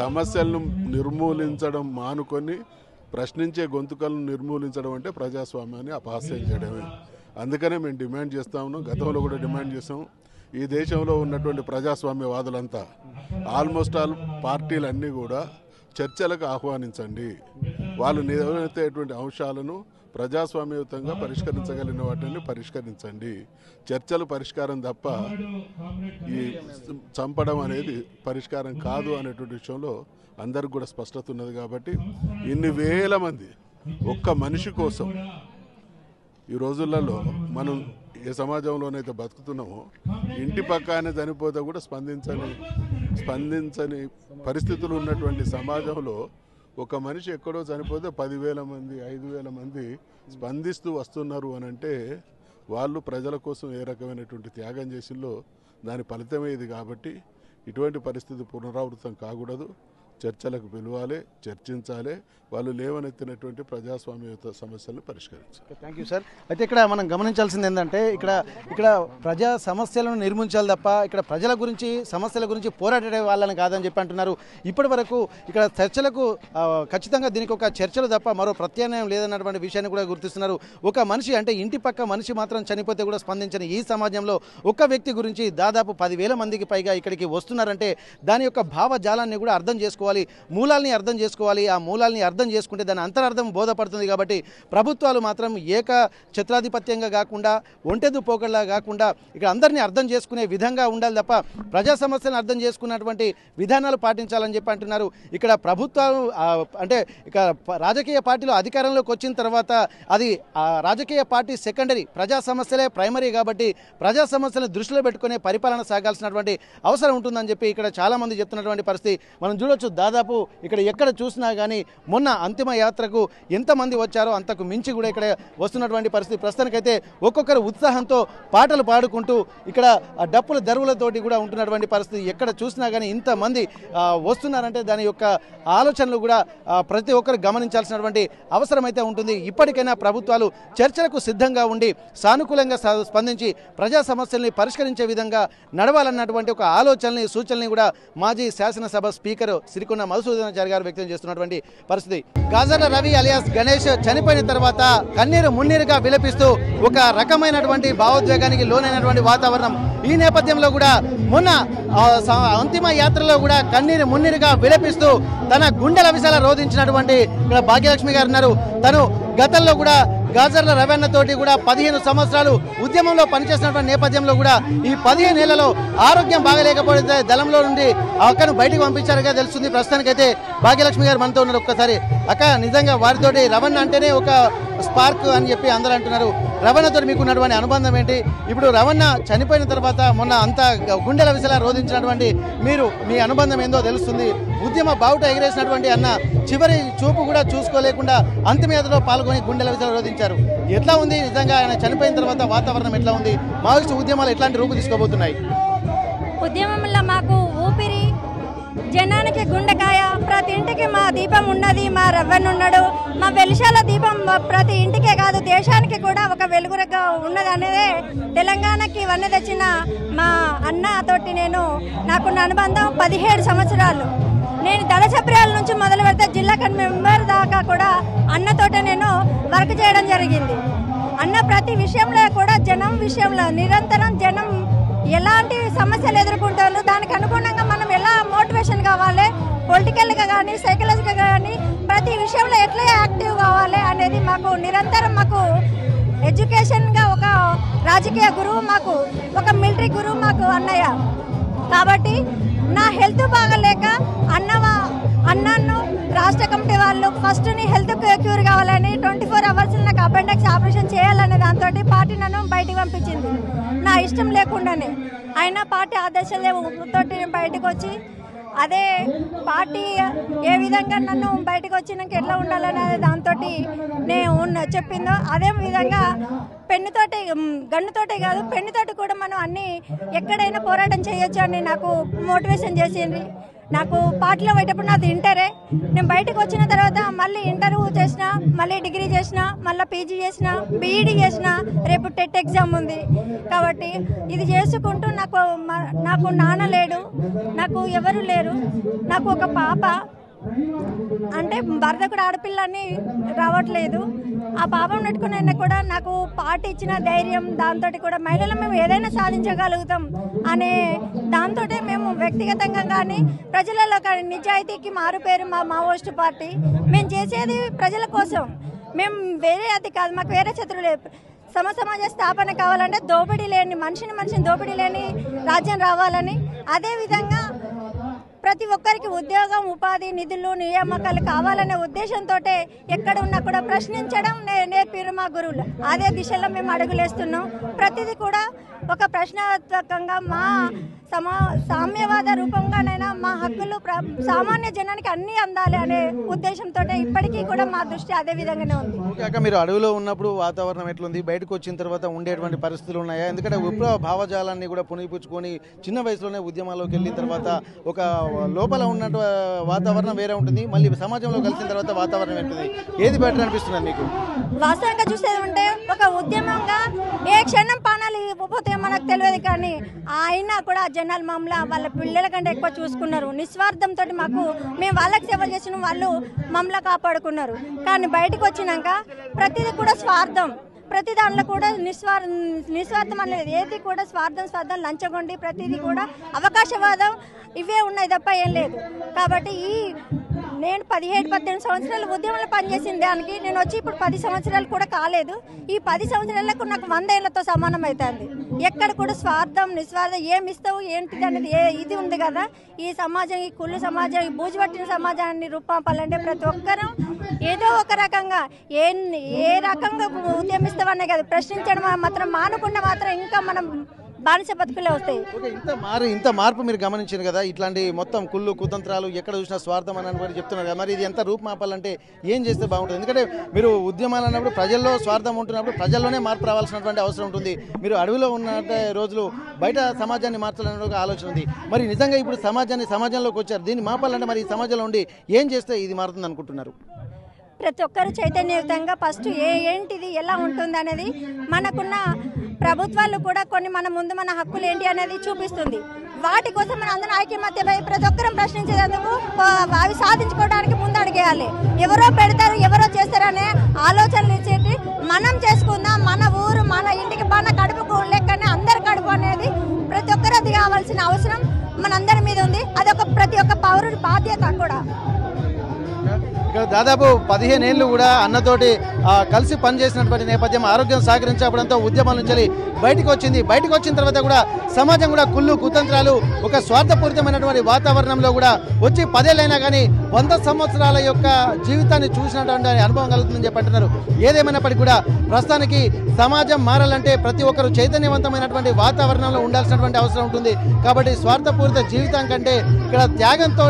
సమస్యలను నిర్మూలించడం మానుకొని ప్రశ్నించే గొంతుకలను నిర్మూలించడం అంటే ప్రజాస్వామ్యాన్ని అపహాస్యం చేయడమే. అందుకనే మేము డిమాండ్ చేస్తా ఉన్నాం, గతంలో కూడా డిమాండ్ చేసాం. ఈ దేశంలో ఉన్నటువంటి ప్రజాస్వామ్యవాదులంతా ఆల్మోస్ట్ ఆల్ పార్టీలన్నీ కూడా చర్చలకు ఆహ్వానించండి. వాళ్ళు నిలవెత్తేటువంటి అంశాలను ప్రజాస్వామ్యయుతంగా పరిష్కరించగలిగిన వాటిని పరిష్కరించండి. చర్చలు పరిష్కారం తప్ప ఈ చంపడం అనేది పరిష్కారం కాదు అనేటువంటి విషయంలో అందరికి కూడా స్పష్టత ఉన్నది. కాబట్టి ఇన్ని వేల మంది ఒక్క మనిషి కోసం ఈ రోజులలో మనం ఏ సమాజంలోనైతే బతుకుతున్నామో ఇంటి పక్కనే చనిపోతే కూడా స్పందించని పరిస్థితులు ఉన్నటువంటి సమాజంలో ఒక మనిషి ఎక్కడో చనిపోతే 10,000 మంది 5,000 మంది స్పందిస్తూ వస్తున్నారు అని అంటే వాళ్ళు ప్రజల కోసం ఏ రకమైనటువంటి త్యాగం చేసిందో దాని ఫలితమే ఇది. కాబట్టి ఇటువంటి పరిస్థితి పునరావృతం కాకూడదు. చర్చలకు పిలవాలి, చర్చించాలి, వాళ్ళు లేవనెత్తినటువంటి ప్రజాస్వామ్యయుత సమస్యలను పరిష్కరించాలి. Thank you sir. అయితే ఇక్కడ మనం గమనించాల్సింది ఏంటంటే ఇక్కడ ప్రజా సమస్యలను నిర్మించాలి తప్ప ఇక్కడ ప్రజల గురించి సమస్యల గురించి పోరాడే వాళ్ళని కాదని చెప్పి అంటున్నారు. ఇప్పటి వరకు ఇక్కడ చర్చలకు ఖచ్చితంగా దీనికి ఒక చర్చలు తప్ప మరో ప్రత్యామ్నాయం లేదన్నటువంటి విషయాన్ని కూడా గుర్తిస్తున్నారు. ఒక మనిషి అంటే ఇంటి పక్క మనిషి మాత్రం చనిపోతే కూడా స్పందించని ఈ సమాజంలో ఒక వ్యక్తి గురించి దాదాపు 10,000 మందికి పైగా ఇక్కడికి వస్తున్నారంటే దాని యొక్క భావజాలాన్ని కూడా అర్థం చేసుకోవాలి, మూలాల్ని అర్థం చేసుకోవాలి. ఆ మూలాల్ని అర్థం చేసుకుంటే దాని అంతరార్థం బోధపడుతుంది. కాబట్టి ప్రభుత్వాలు మాత్రం ఏక ఛత్రాధిపత్యంగా కాకుండా ఒంటెదు పోకళ్ళ కాకుండా ఇక్కడ అందరినీ అర్థం చేసుకునే విధంగా ఉండాలి తప్ప ప్రజా సమస్యలను అర్థం చేసుకున్నటువంటి విధానాలు పాటించాలని చెప్పి అంటున్నారు. ఇక్కడ ప్రభుత్వాలు అంటే ఇక రాజకీయ పార్టీలు అధికారంలోకి వచ్చిన తర్వాత అది రాజకీయ పార్టీ సెకండరీ, ప్రజా సమస్యలే ప్రైమరీ. కాబట్టి ప్రజా సమస్యలను దృష్టిలో పెట్టుకునే పరిపాలన సాగాల్సినటువంటి అవసరం ఉంటుందని చెప్పి ఇక్కడ చాలామంది చెప్తున్నటువంటి పరిస్థితి మనం చూడొచ్చు. దాదాపు ఇక్కడ ఎక్కడ చూసినా కానీ మొన్న అంతిమ యాత్రకు ఎంతమంది వచ్చారో అంతకు మించి కూడా ఇక్కడ వస్తున్నటువంటి పరిస్థితి. ప్రస్తుతానికైతే ఒక్కొక్కరు ఉత్సాహంతో పాటలు పాడుకుంటూ ఇక్కడ డప్పుల దరువులతోటి కూడా ఉంటున్నటువంటి పరిస్థితి. ఎక్కడ చూసినా కానీ ఇంతమంది వస్తున్నారంటే దాని యొక్క ఆలోచనలు కూడా ప్రతి ఒక్కరు గమనించాల్సినటువంటి అవసరం అయితే ఉంటుంది. ఇప్పటికైనా ప్రభుత్వాలు చర్చలకు సిద్ధంగా ఉండి సానుకూలంగా స్పందించి ప్రజా సమస్యల్ని పరిష్కరించే విధంగా నడవాలన్నటువంటి ఒక ఆలోచనని సూచనల్ని కూడా మాజీ శాసనసభ స్పీకర్ సిరికొండ మధుసూదనాచారి గారు వ్యక్తం చేస్తున్నటువంటి పరిస్థితి. గాజర్ల రవి అలియాస్ గణేష్ చనిపోయిన తర్వాత కన్నీరు మున్నీరుగా విలపిస్తూ ఒక రకమైనటువంటి భావోద్వేగానికి లోనైనటువంటి వాతావరణం. ఈ నేపథ్యంలో కూడా మొన్న అంతిమ యాత్రలో కూడా కన్నీరు మున్నీరుగా విలపిస్తూ తన గుండెల విశాల రోధించినటువంటి ఇక్కడ భాగ్యలక్ష్మి గారు ఉన్నారు. తను గతంలో కూడా గాజర్ల రవణతోటి కూడా 15 సంవత్సరాలు ఉద్యమంలో పనిచేసినటువంటి నేపథ్యంలో కూడా ఈ 15 ఏళ్లలో ఆరోగ్యం బాగలేకపోతే దళంలో నుండి అక్కను బయటకు పంపించారుగా తెలుస్తుంది. ప్రస్తుతానికైతే భాగ్యలక్ష్మి గారు మనతో ఉన్నారు. ఒక్కసారి అక్క, నిజంగా వారితోటి రవణ అంటేనే ఒక స్పార్క్ అని చెప్పి అందరూ అంటున్నారు. రవణతో మీకు ఉన్నటువంటి అనుబంధం ఏంటి? ఇప్పుడు రవణ చనిపోయిన తర్వాత మొన్న అంతా గుండెల విసలా రోధించినటువంటి మీరు మీ అనుబంధం ఏందో తెలుస్తుంది. ఉద్యమ బావుట ఎగిరేసినటువంటి అన్న చివరి చూపు కూడా చూసుకోలేకుండా అంతిమయాత్రలో పాల్గొని గుండెల విసలా రోధించారు. ఎట్లా ఉంది నిజంగా ఆయన చనిపోయిన తర్వాత వాతావరణం ఎట్లా ఉంది? మావోయిస్టు ఉద్యమాలు ఎట్లాంటి రూపు తీసుకోబోతున్నాయి? ఉద్యమంలో మాకు ఊపిరి, జనానికి గుండెకాయ, ప్రతి ఇంటికి మా దీపం ఉన్నది, మా రవ్వన్ ఉన్నాడు. మా వెలిశాల దీపం ప్రతి ఇంటికే కాదు దేశానికి కూడా ఒక వెలుగురగా ఉన్నది అనేదే తెలంగాణకి వన్నె తెచ్చిన మా అన్నతోటి నాకున్న అనుబంధం 17 సంవత్సరాలు. నేను దళసభ్యుల నుంచి మొదలు పెడితే జిల్లా మెంబర్ దాకా కూడా అన్నతోటే నేను వర్క్ చేయడం జరిగింది. అన్న ప్రతి విషయంలో కూడా జనం విషయంలో నిరంతరం జనం ఎలాంటి సమస్యలు ఎదుర్కొంటారు, దానికి అనుగుణంగా మనం ఎలా మోటివేషన్ కావాలి, పొలిటికల్గా కానీ సైకలాజికల్గా కానీ ప్రతి విషయంలో ఎట్లా యాక్టివ్ కావాలి అనేది మాకు నిరంతరం ఎడ్యుకేషన్గా ఒక రాజకీయ గురువు మాకు, ఒక మిలిటరీ గురువు మాకు అన్నయ్య. కాబట్టి నా హెల్త్ బాగలేక అన్నను రాష్ట్ర కమిటీ వాళ్ళు ఫస్ట్ నీ హెల్త్ క్యూర్ కావాలని 24 అవర్స్ నాకు అపెండిక్స్ ఆపరేషన్ చేయాలనే దాంతో పార్టీ నన్ను బయటికి పంపించింది, నా ఇష్టం లేకుండానే. అయినా పార్టీ ఆదేశాలతో బయటకు వచ్చి అదే పార్టీ ఏ విధంగా నన్ను బయటకు వచ్చినాక ఎట్లా ఉండాలనే దాంతో నేను చెప్పిందో అదే విధంగా పెన్నుతోటి గన్నుతోటి కాదు పెన్నుతోటి కూడా మనం అన్ని ఎక్కడైనా పోరాటం చేయొచ్చు అని నాకు మోటివేషన్ చేసింది. నాకు పార్టీలో పోయేటప్పుడు నాది ఇంటరే, నేను బయటకు వచ్చిన తర్వాత మళ్ళీ ఇంటర్వ్యూ చేసిన, మళ్ళీ డిగ్రీ చేసిన, మళ్ళీ పీజీ చేసిన, బీఈడీ చేసిన, రేపు టెట్ ఎగ్జామ్ ఉంది. కాబట్టి ఇది చేసుకుంటూ నాకు నాన్న లేడు, నాకు ఎవరు లేరు, నాకు ఒక పాప అంటే భర్త కూడా ఆడపిల్లని రావట్లేదు. ఆ పాపం నెట్టుకుని కూడా నాకు పార్టీ ఇచ్చిన ధైర్యం దాంతో కూడా మహిళలు మేము ఏదైనా సాధించగలుగుతాం అనే దాంతో మేము వ్యక్తిగతంగా కానీ ప్రజలలో కానీ నిజాయితీకి మారుపేరు మా మావోయిస్టు పార్టీ. మేము చేసేది ప్రజల కోసం, మేము వేరే అది కాదు, మాకు వేరే శత్రువు లేదు. సమాజ స్థాపన కావాలంటే దోపిడీ లేని మనిషిని దోపిడీ లేని రాజ్యం రావాలని, అదేవిధంగా ప్రతి ఒక్కరికి ఉద్యోగం, ఉపాధి, నిధులు, నియామకాలు కావాలనే ఉద్దేశంతో ఎక్కడ ఉన్నా కూడా ప్రశ్నించడం నేర్పిరు మా గురువులు. అదే దిశలో మేము అడుగులేస్తున్నాం. ప్రతిదీ కూడా ఒక ప్రశ్నాత్మకంగా మా సామ్యవాద రూపంగానైనా మా హక్కులు సామాన్య జనానికి అన్నీ అందాలి అనే ఉద్దేశంతో ఇప్పటికీ కూడా మా దృష్టి అదే విధంగానే ఉంది. మీరు అడవిలో ఉన్నప్పుడు వాతావరణం ఎట్లుంది, బయటకు వచ్చిన తర్వాత ఉండేటువంటి పరిస్థితులు ఉన్నాయా? ఎందుకంటే విప్లవ భావజాలాన్ని కూడా పునిపుచ్చుకొని చిన్న వయసులోనే ఉద్యమాల్లోకి వెళ్ళిన తర్వాత ఒక లోపల ఉన్న వాతావరణం వేరే ఉంటుంది, మళ్ళీ సమాజంలో కలిసిన తర్వాత వాతావరణం ఉంటుంది. ఏది బెటర్ అనిపిస్తుంది మీకు? వాస్తవంగా చూసేది ఉంటే ఒక ఉద్యమంగా ఏ క్షణం పానాలు పోతే మనకు తెలియదు, కానీ అయినా కూడా జనాలు మమ్మల్ని వాళ్ళ పిల్లల కంటే ఎక్కువ చూసుకున్నారు. నిస్వార్థంతో మేము వాళ్ళకి సేవలు చేసిన వాళ్ళు మమ్మల్ని కాపాడుకున్నారు. కానీ బయటకు వచ్చినాక ప్రతిదీ కూడా స్వార్థం, ప్రతి దాంట్లో కూడా నిస్వార్థం అనేది ఏది కూడా స్వార్థం లంచగొండి ప్రతిదీ కూడా అవకాశవాదం ఇవే ఉన్నాయి తప్ప ఏం లేదు. కాబట్టి నేను 17-18 సంవత్సరాలు ఉద్యమంలో పనిచేసిన దానికి నేను వచ్చి ఇప్పుడు 10 సంవత్సరాలు కూడా కాలేదు. ఈ 10 సంవత్సరాలకు నాకు 100 ఏళ్లతో సమానం అవుతుంది. ఎక్కడ కూడా స్వార్థం నిస్వార్థం ఏమి ఇస్తావు ఏంటిది అనేది ఇది ఉంది కదా. ఈ సమాజం, ఈ కుళ్ళు సమాజం, ఈ బూజుపట్టిన సమాజాన్ని రూపాపాలంటే ప్రతి ఒక్కరూ ఏదో ఒక రకంగా ఏ రకంగా ఉద్యమిస్తామనే కదా, ప్రశ్నించడం మాత్రం మానకుండా మాత్రం ఇంకా మనం బానిస బతుకులే వస్తాయి. ఇంత మార్పు మీరు గమనించారు కదా, ఇట్లాంటి మొత్తం కుళ్ళు కుతంత్రాలు ఎక్కడ చూసినా స్వార్థం అని చెప్తున్నారు కదా. మరి ఇది ఎంత రూపుమాపాలంటే ఏం చేస్తే బాగుంటుంది? ఎందుకంటే మీరు ఉద్యమాలు అన్నప్పుడు ప్రజల్లో స్వార్థం ఉంటున్నప్పుడు ప్రజల్లోనే మార్పు రావాల్సినటువంటి అవసరం ఉంటుంది. మీరు అడవిలో ఉన్న రోజులు బయట సమాజాన్ని మార్చాలనే ఒక ఆలోచన ఉంది. మరి నిజంగా ఇప్పుడు సమాజంలోకి వచ్చారు, దీన్ని మాపాలంటే మరి ఈ సమాజంలో ఉండి ఏం చేస్తే ఇది మారుతుంది అనుకుంటున్నారు? ప్రతి ఒక్కరు చైతన్యయుతంగా ఫస్ట్ ఏంటిది ఎలా ఉంటుంది అనేది మనకున్న ప్రభుత్వాలు కూడా కొన్ని మన ముందు మన హక్కులు ఏంటి అనేది చూపిస్తుంది. వాటి కోసం మన అందరం ఐక్యమత్యమై ప్రతి ఒక్కరం ప్రశ్నించేందుకు అవి సాధించుకోవడానికి ముందు అడిగేయాలి. ఎవరో పెడతారు ఎవరో చేస్తారనే ఆలోచనలు ఇచ్చేటి మనం చేసుకుందాం. మన ఊరు మన ఇంటికి మన కడుపుకు లెక్కనే అందరి కడుపు అనేది ప్రతి ఒక్కరు అది కావాల్సిన అవసరం మనందరి మీద ఉంది. అదొక ప్రతి ఒక్క పౌరుడి బాధ్యత కూడా. ఇక్కడ దాదాపు 15 ఏళ్ళు కూడా అన్నతోటి కలిసి పనిచేసినటువంటి నేపథ్యం, ఆరోగ్యం సహకరించడంతో ఉద్యమాల నుంచి బయటకు వచ్చింది. బయటకు వచ్చిన తర్వాత కూడా సమాజం కూడా కుళ్ళు కుతంత్రాలు ఒక స్వార్థపూరితమైనటువంటి వాతావరణంలో కూడా వచ్చి 10 ఏళ్ళైనా కానీ 100 సంవత్సరాల యొక్క జీవితాన్ని చూసినటువంటి అనుభవం కలుగుతుందని చెప్పంటున్నారు. ఏదేమైనప్పటికీ కూడా ప్రస్తుతానికి సమాజం మారాలంటే ప్రతి ఒక్కరు చైతన్యవంతమైనటువంటి వాతావరణంలో ఉండాల్సినటువంటి అవసరం ఉంటుంది. కాబట్టి స్వార్థపూరిత జీవితం కంటే ఇక్కడ త్యాగంతో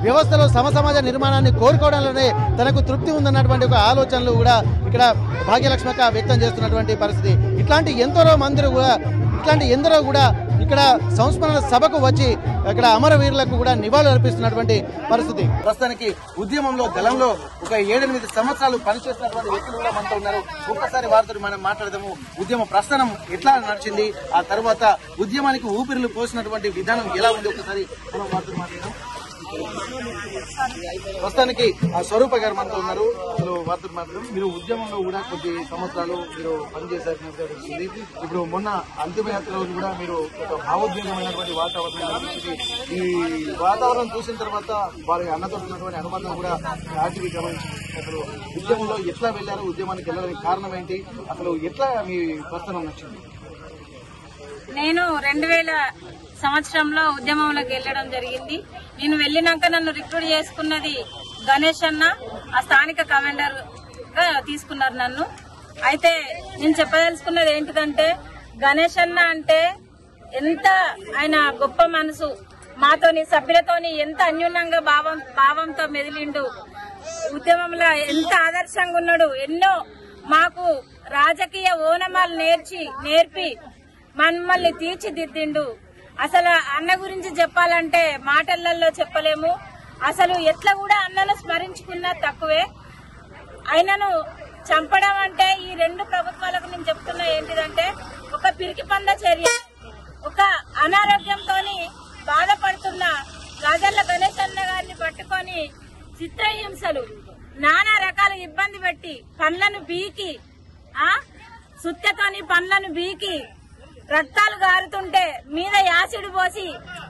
వ్యవస్థలో సమసమాజ నిర్మాణాన్ని కోరుకోవడంలోనే తనకు తృప్తి ఉందన్నటువంటి ఒక ఆలోచనలు కూడా ఇక్కడ భాగ్యలక్ష్మక్క వ్యక్తం చేస్తున్నటువంటి పరిస్థితి. ఇట్లాంటి ఎందరో కూడా ఇక్కడ సంస్మరణ సభకు వచ్చి ఇక్కడ అమరవీరులకు కూడా నివాళులు అర్పిస్తున్నటువంటి పరిస్థితి. ప్రస్తుతానికి ఉద్యమంలో దళంలో ఒక 7-8 సంవత్సరాలు పనిచేస్తున్నటువంటి వ్యక్తులు కూడా మనతో ఉన్నారు. ఒక్కసారి వారితో మనం మాట్లాడదాము. ఉద్యమ ప్రస్థానం ఎట్లా నడిచింది, ఆ తర్వాత ఉద్యమానికి ఊపిరిలు పోసినటువంటి విధానం ఎలా ఉంది, ఒకసారి మనం వారితో మాట్లాడదాం. ప్రస్తుతానికి స్వరూప గారు మనతో ఉన్నారు. మీరు ఉద్యమంలో కూడా కొద్ది సంవత్సరాలు మీరు పనిచేశారు. ఇప్పుడు మొన్న అంతిమయాత్ర రోజు కూడా మీరు ఒక భావోద్వేగమైనటువంటి వాతావరణం, ఈ వాతావరణం చూసిన తర్వాత వారి అన్నతో ఉన్నటువంటి అనుబంధం కూడా యాక్టివ్ గమనించింది. అసలు ఉద్యమంలో ఎట్లా వెళ్ళారు, ఉద్యమానికి వెళ్ళడానికి కారణం ఏంటి, అసలు ఎట్లా మీ ప్రస్థానం నచ్చింది? నేను 2000 సంవత్సరంలో ఉద్యమంలోకి వెళ్ళడం జరిగింది. నేను వెళ్ళినాక నన్ను రిక్రూట్ చేసుకున్నది గణేష్ అన్న, ఆ స్థానిక కమాండర్ గా తీసుకున్నారు నన్ను. అయితే నేను చెప్పదలుచుకున్నది ఏంటిదంటే, గణేష్ అన్న అంటే ఎంత ఆయన గొప్ప మనసు, మాతోని సభ్యులతోని ఎంత అన్యూనంగా భావంతో మెదిలిండు, ఉద్యమంలో ఎంత ఆదర్శంగా ఉన్నాడు, ఎన్నో మాకు రాజకీయ ఓనమాలు నేర్పి మమ్మల్ని తీర్చిదిద్దిండు. అసలు అన్న గురించి చెప్పాలంటే మాటలలో చెప్పలేము. అసలు ఎట్లా కూడా అన్నను స్మరించుకున్నా తక్కువే. ఆయనను చంపడం అంటే ఈ రెండు ప్రభుత్వాలకు నేను చెప్తున్నా ఏంటిదంటే, ఒక పిరికి పంద చర్య. ఒక అనారోగ్యంతో బాధపడుతున్న రాజల్ల గణేష్ అన్న గారిని పట్టుకొని చిత్రహింసలు, నానా రకాల ఇబ్బంది పెట్టి పండ్లను బీకి, సుత్తతోని పండ్లను బీకి రక్తాలు గారుతుంటే మీద యాసిడ్ పోసి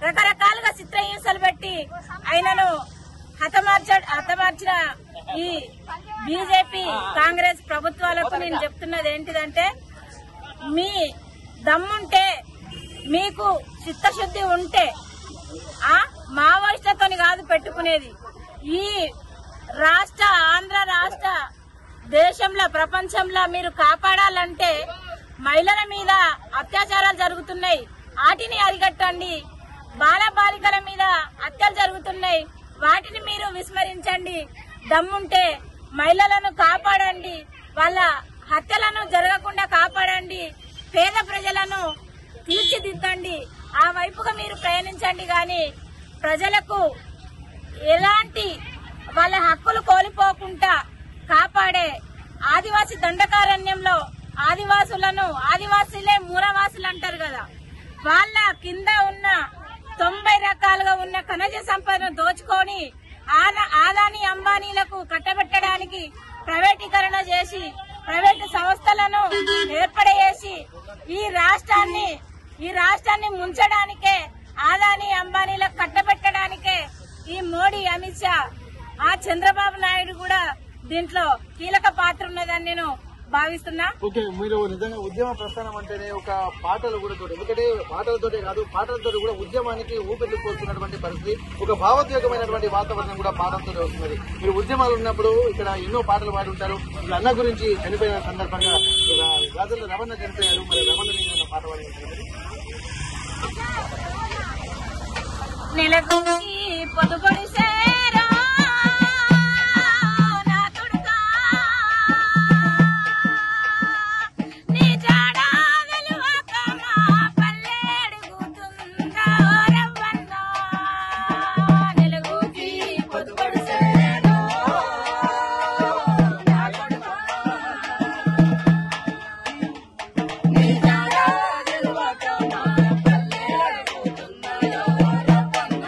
రకరకాలుగా చిత్రహింసలు పెట్టి ఆయనను హతమార్చిన ఈ బీజేపీ కాంగ్రెస్ ప్రభుత్వాలకు నేను చెప్తున్నది ఏంటిదంటే, మీ దమ్ముంటే, మీకు చిత్తశుద్ధి ఉంటే మావోయిస్టులతోని కాదు పెట్టుకునేది. ఈ ఆంధ్ర రాష్ట్ర దేశంలో ప్రపంచంలో మీరు కాపాడాలంటే మహిళల మీద అత్యాచారాలు జరుగుతున్నాయి, వాటిని అరికట్టండి. బాలబాలికల మీద హత్యలు జరుగుతున్నాయి, వాటిని మీరు విస్మరించండి. దమ్ముంటే మహిళలను కాపాడండి, వాళ్ళ హత్యలను జరగకుండా కాపాడండి, పేద ప్రజలను తీర్చిదిద్దండి. ఆ వైపుగా మీరు ప్రయాణించండి. గాని ప్రజలకు ఎలాంటి వాళ్ళ హక్కులు కోల్పోకుండా కాపాడే ఆదివాసీ దండకారణ్యంలో ఆదివాసులే మూలవాసులు అంటారు కదా, వాళ్ళ కింద ఉన్న 90 రకాలుగా ఉన్న ఖనిజ సంపదను దోచుకొని ఆదాని అంబానీలకు కట్టబెట్టడానికి ప్రైవేటీకరణ చేసి ప్రైవేటు సంస్థలను ఏర్పడేసి ఈ రాష్ట్రాన్ని ముంచడానికే, ఆదాని అంబానీలకు కట్టబెట్టడానికే ఈ మోడీ, అమిత్ షా, చంద్రబాబు నాయుడు కూడా దీంట్లో కీలక పాత్ర ఉన్నదని నేను భావిస్తున్నా. ఓకే, మీరు నిజంగా ఉద్యమ ప్రస్థానం అంటేనే ఒక పాటలు కూడా, ఎందుకంటే పాటలతోటే కాదు, పాటలతో కూడా ఉద్యమానికి ఊపిరి పోతున్నటువంటి పరిస్థితి, ఒక భావోద్వేగమైనటువంటి వాతావరణం కూడా పాటలతో వస్తున్నది. మీరు ఉద్యమాలు ఉన్నప్పుడు ఇక్కడ ఎన్నో పాటలు పాడి ఉంటారు. ఇప్పుడు అన్న గురించి చనిపోయిన సందర్భంగా రాజుల రమణ చనిపోయారు, మరి రమణ మీద పాట పాడి నెలకొంగి పొదుపొడి సేరా నా తుడుకా, నీ జాడా వెలువక మా పల్లెడుగుతుందా రవ్వన్న. నెలకొంగి పొదుపొడి సేరా నా తుడుకా, నీ జాడా వెలువక మా పల్లెడుగుతుందా రవ్వన్న.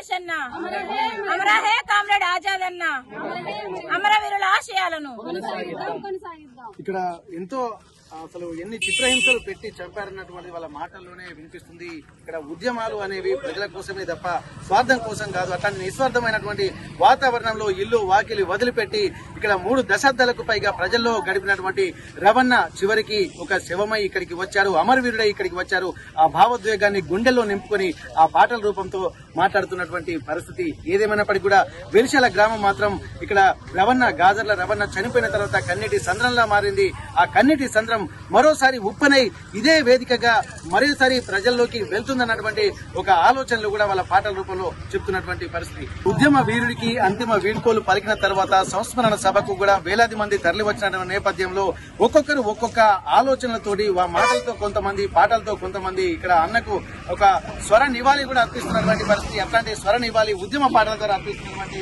గణేష్ అన్న, అమరహే కామ్రేడ్ ఆజాద్ అన్న, అమరవీరుల ఆశయాలను ఇక్కడ ఎంతో అసలు ఎన్ని చిత్రహింసలు పెట్టి చంపారన్నటువంటి వాళ్ళ మాటల్లోనే వినిపిస్తుంది. ఇక్కడ ఉద్యమాలు అనేవి ప్రజల కోసమే తప్ప స్వార్థం కోసం కాదు. అట్లాంటి నిస్వార్థమైనటువంటి వాతావరణంలో ఇల్లు వాకిలి వదిలిపెట్టి ఇక్కడ 3 దశాబ్దాలకు పైగా ప్రజల్లో గడిపినటువంటి రవణ చివరికి ఒక శవమై ఇక్కడికి వచ్చారు, అమరవీరుడై ఇక్కడికి వచ్చారు. ఆ భావోద్వేగాన్ని గుండెల్లో నింపుకొని ఆ పాటల రూపంతో మాట్లాడుతున్నటువంటి పరిస్థితి. ఏదేమైనప్పటికీ కూడా వెలిశాల గ్రామం మాత్రం ఇక్కడ గాజర్ల రవణ చనిపోయిన తర్వాత కన్నీటి సంద్రంలా మారింది. ఆ కన్నీటి సంద్రం మరోసారి ఉప్పనై ఇదే వేదికగా మరోసారి ప్రజల్లోకి వెళ్తుందన్నటువంటి ఒక ఆలోచనలు కూడా వాళ్ళ పాటల రూపంలో చెప్తున్నటువంటి పరిస్థితి. ఉద్యమ వీరుడికి అంతిమ వీడ్కోలు పలికిన తర్వాత సంస్మరణ సభకు కూడా వేలాది మంది తరలి వచ్చిన నేపథ్యంలో ఒక్కొక్కరు ఒక్కొక్క ఆలోచనలతోటి మాటలతో కొంతమంది, పాటలతో కొంతమంది ఇక్కడ అన్నకు ఒక స్వర నివాళి కూడా అర్పిస్తున్నటువంటి పరిస్థితి. అట్లాంటి స్వర నివాళి ఉద్యమ పాటల ద్వారా అర్పిస్తున్నటువంటి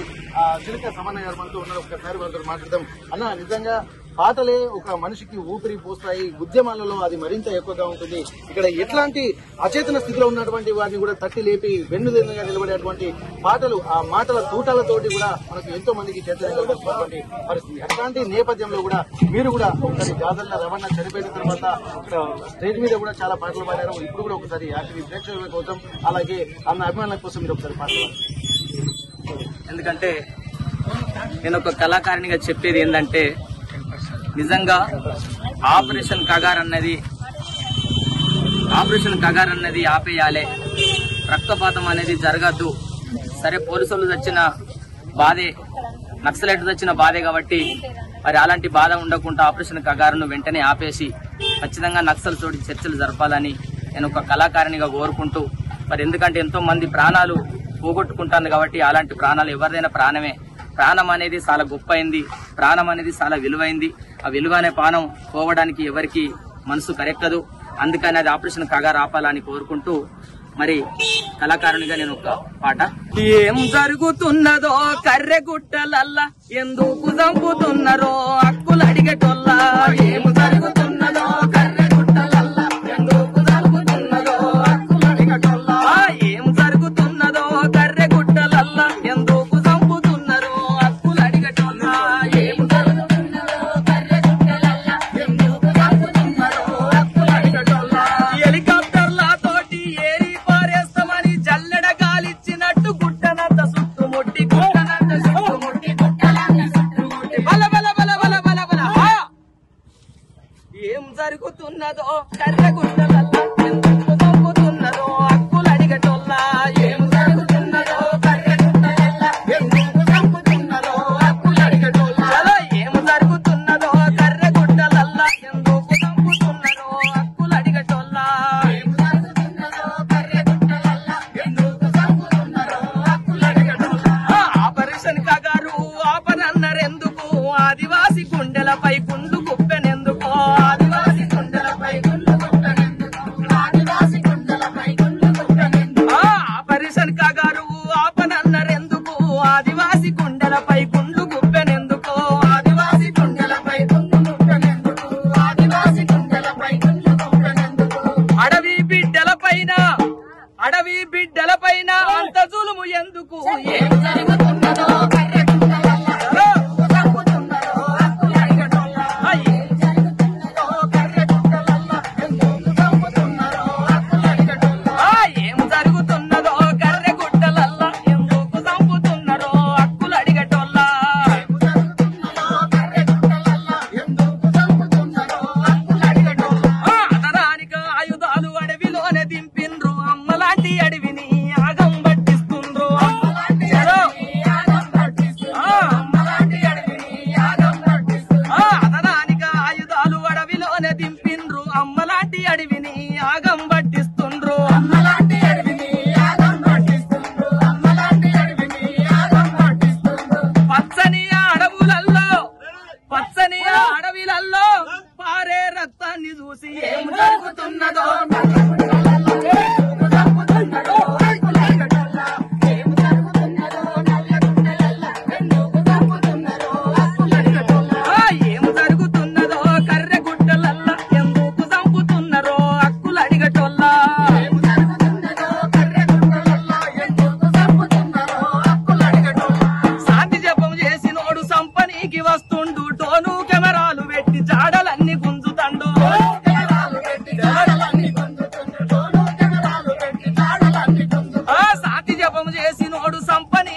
చిలుక సమన్వయ గారు మనతో ఉన్నారు. ఒక్కసారి వాళ్ళతో మాట్లాడదాం. అన్న, నిజంగా పాటలే ఒక మనిషికి ఊపిరి పోస్తాయి. ఉద్యమాలలో అది మరింత ఎక్కువగా ఉంటుంది. ఇక్కడ ఎట్లాంటి అచేతన స్థితిలో ఉన్నటువంటి వారిని కూడా తట్టి లేపి వెన్నుదన్నుగా నిలబడేటువంటి పాటలు, ఆ మాటల తూటాలతోటి కూడా మనకు ఎంతో మందికి చైతన్యమైనటువంటి పరిస్థితి. అట్లాంటి నేపథ్యంలో కూడా మీరు కూడా ఒకసారి గాజర్ల రవణ చనిపోయిన తర్వాత ఇక్కడ స్టేజ్ మీద కూడా చాలా పాటలు పాడారు. ఇప్పుడు కూడా ఒకసారి యాక్టివ్ ప్రేక్షకుల కోసం అలాగే అన్న అభిమానుల కోసం మీరు ఒకసారి పాడారు. ఎందుకంటే నేను ఒక కళాకారినిగా చెప్పేది ఏంటంటే, నిజంగా ఆపరేషన్ కగార్ అన్నది ఆపేయాలి. రక్తపాతం అనేది జరగద్దు. సరే, పోలీసులు తెచ్చిన బాధే, నక్సలైట్ తెచ్చిన బాధే కాబట్టి మరి అలాంటి బాధ ఉండకుండా ఆపరేషన్ కగారును వెంటనే ఆపేసి ఖచ్చితంగా నక్సల్ తోటి చర్చలు జరపాలని నేను ఒక కళాకారినిగా కోరుకుంటూ, మరి ఎందుకంటే ఎంతో మంది ప్రాణాలు పోగొట్టుకుంటాను కాబట్టి అలాంటి ప్రాణాలు ఎవరిదైనా ప్రాణమే. ప్రాణం అనేది చాలా గొప్పైంది, ప్రాణం అనేది చాలా విలువైంది. ఆ విలువైన ప్రాణం పోవడానికి ఎవరికి మనసు కరెక్టదు. అందుకని అది ఆపరేషన్ కగారు ఆపాలని కోరుకుంటూ మరి కళాకారునిగా నేను ఒక పాట. ఏం జరుగుతున్నదో కర్రెగుట్టలల్లా, ఎందుకు చంపుతున్నారో హక్కులు అడిగేటోల్లా. ఏం జరుగుతున్నదో కర్రెగుట్టలల్లా, ఎందుకు చంపుతున్నారో హక్కులు అడిగేటోల్లా. ఏం జరుగుతున్నదో కర్రెగుట్టలల్లా, ఎందుకు చంపుతున్నారో హక్కులు అడిగేటోల్లా. ఏం జరుగుతున్నదో కర్రెగుట్టలల్లా, ఎందుకు చంపుతున్నారో హక్కులు అడిగేటోల్లా. హెలికాప్టర్ల తోటి ఏరి పారేస్తామని జల్లెడ గాలిచ్చినట్టు గుట్టనంత చుట్టుముట్టి బల బల బల బల బల బల.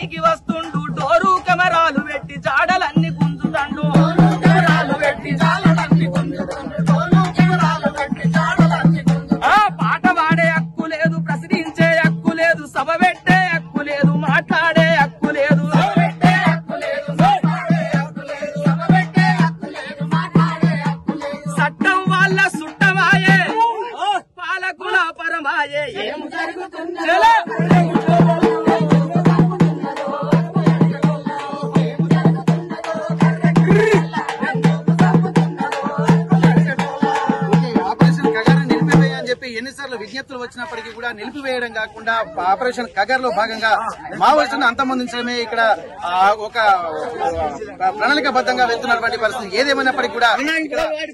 పైకి వస్తుండు డోరు కెమెరాలు పెట్టి జాడలన్నీ గుంజుతండు పాట పాడే హక్కు లేదు, ప్రశ్నించే హక్కు లేదు, సభ పెట్టే హక్కు లేదు, మాట్లాడే హక్కు లేదు. చట్టం వాళ్ళ సుట్టమాయే, పాలకుల పరమాయే. ఏం జరుగుతుందో ఎన్నిసార్లు విజ్ఞప్తులు వచ్చినప్పటికీ కూడా నిలిపివేయడం కాకుండా ఆపరేషన్ కగర్ లో భాగంగా మావోయిస్టులను అంతమొందించడమే ఇక్కడ ఒక ప్రణాళికబద్ధంగా వెళ్తున్నటువంటి పరిస్థితి. ఏదేమైనప్పటికీ కూడా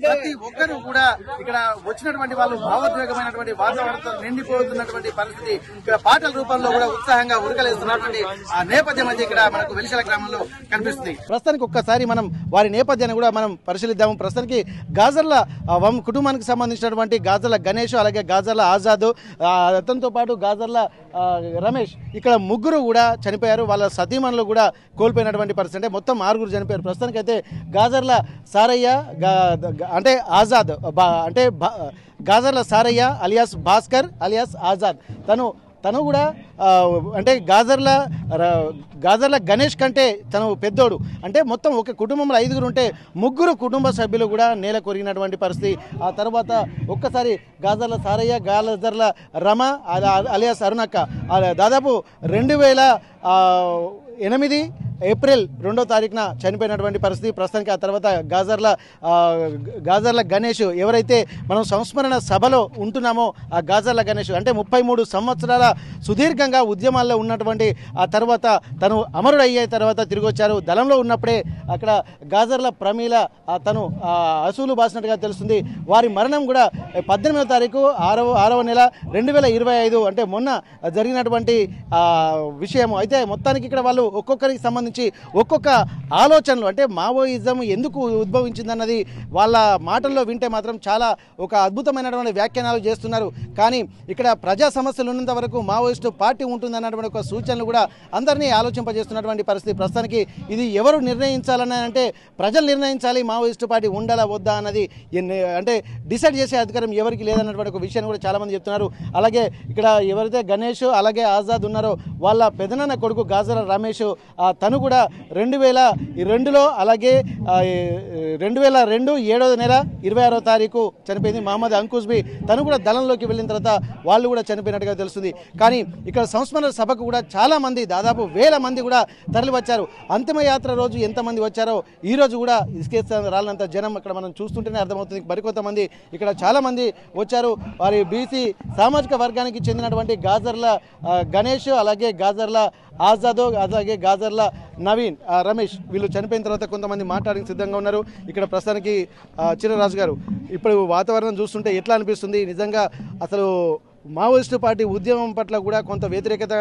ప్రతి ఒక్కరూ కూడా ఇక్కడ వచ్చినటువంటి వాళ్ళు భావోద్వేగమైనటువంటి వాతావరణంతో నిండిపోతున్నటువంటి పరిస్థితి. ఇక్కడ పాటల రూపంలో కూడా ఉత్సాహంగా ఉరకలేస్తున్నటువంటి ఆ నేపథ్యం అయితే ఇక్కడ మనకు వెలిశాల గ్రామంలో కనిపిస్తుంది. ప్రస్తుతానికి ఒక్కసారి మనం వారి నేపథ్యాన్ని కూడా మనం పరిశీలిద్దాము. ప్రస్తుతానికి గాజర్ల కుటుంబానికి సంబంధించినటువంటి గాజర్ల గణేష్, అలాగే గాజర్ల ఆజాద్, అతనితో పాటు గాజర్ల రమేష్, ఇక్కడ ముగ్గురు కూడా చనిపోయారు. వాళ్ళ సతీమణులు కూడా కోల్పోయినటువంటి పరిస్థితి. అంటే మొత్తం 6 చనిపోయారు. ప్రస్తుతానికి అయితే గాజర్ల సారయ్య అంటే ఆజాద్ అంటే గాజర్ల సారయ్య అలియాస్ భాస్కర్ అలియాస్ ఆజాద్ తను కూడా అంటే గాజర్ల గణేష్ కంటే తను పెద్దోడు. అంటే మొత్తం ఒక కుటుంబంలో 5 ఉంటే 3 కుటుంబ సభ్యులు కూడా నేల కొరిగినటువంటి పరిస్థితి. ఆ తర్వాత ఒక్కసారి గాజర్ల సారయ్య, గాజర్ల రమ అలియాస్ అరుణక్క దాదాపు 2008 ఏప్రిల్ 2వ తారీఖున చనిపోయినటువంటి పరిస్థితి. ప్రస్తుతానికి ఆ తర్వాత గాజర్ల గణేష్ ఎవరైతే మనం సంస్మరణ సభలో ఉంటున్నామో ఆ గాజర్ల గణేష్ అంటే 33 సంవత్సరాల సుదీర్ఘంగా ఉద్యమాల్లో ఉన్నటువంటి ఆ తర్వాత తను అమరుడు అయ్యే తర్వాత తిరిగి వచ్చారు. దళంలో ఉన్నప్పుడే అక్కడ గాజర్ల ప్రమీల తను అసూలు బాసినట్టుగా తెలుస్తుంది. వారి మరణం కూడా 18వ తారీఖు 6వ నెల 2025 అంటే మొన్న జరిగినటువంటి విషయం. అయితే మొత్తానికి ఇక్కడ వాళ్ళు ఒక్కొక్కరికి సంబంధించి ఒక్కొక్క ఆలోచనలు అంటే మావోయిజం ఎందుకు ఉద్భవించిందన్నది వాళ్ళ మాటల్లో వింటే మాత్రం చాలా ఒక అద్భుతమైనటువంటి వ్యాఖ్యానాలు చేస్తున్నారు. కానీ ఇక్కడ ప్రజా సమస్యలు ఉన్నంత వరకు మావోయిస్టు పార్టీ ఉంటుందన్నటువంటి ఒక సూచనలు కూడా అందరినీ ఆలోచింపజేస్తున్నటువంటి పరిస్థితి. ప్రస్తుతానికి ఇది ఎవరు నిర్ణయించాలని అంటే ప్రజలు నిర్ణయించాలి మావోయిస్టు పార్టీ ఉండాలా వద్దా అన్నది అంటే డిసైడ్ చేసే అధికారం ఎవరికి లేదన్నటువంటి ఒక విషయాన్ని కూడా చాలామంది చెప్తున్నారు. అలాగే ఇక్కడ ఎవరైతే గణేష్ అలాగే ఆజాద్ ఉన్నారో వాళ్ళ పెదనాన్న కొడుకు గాజర్ల రమేష్ తను కూడా 2002లో అలాగే 2002 7వ నెల 26వ తారీఖు చనిపోయింది. మహమ్మద్ అంకుష్బి తను కూడా దళంలోకి వెళ్ళిన తర్వాత వాళ్ళు కూడా చనిపోయినట్టుగా తెలుస్తుంది. కానీ ఇక్కడ సంస్మరణ సభకు కూడా చాలా మంది దాదాపు 1000 మంది కూడా తరలి వచ్చారు. అంతిమయాత్ర రోజు ఎంతమంది వచ్చారో ఈ రోజు కూడా ఇసుకేస్తా రాలంత జనం ఇక్కడ మనం చూస్తుంటేనే అర్థమవుతుంది. మరికొంతమంది ఇక్కడ చాలా మంది వచ్చారు. వారి బీసీ సామాజిక వర్గానికి చెందినటువంటి గాజర్ల గణేష్ అలాగే గాజర్ల ఆజాద్ అలాగే గాజర్ల నవీన్ రమేష్ వీళ్ళు చనిపోయిన తర్వాత కొంతమంది మాట్లాడడానికి సిద్ధంగా ఉన్నారు. ఇక్కడ ప్రస్తుతానికి చిరరాజు గారు ఇప్పుడు వాతావరణం చూస్తుంటే ఎట్లా అనిపిస్తుంది? నిజంగా అసలు మావోయిస్టు పార్టీ ఉద్యమం పట్ల కూడా కొంత వ్యతిరేకత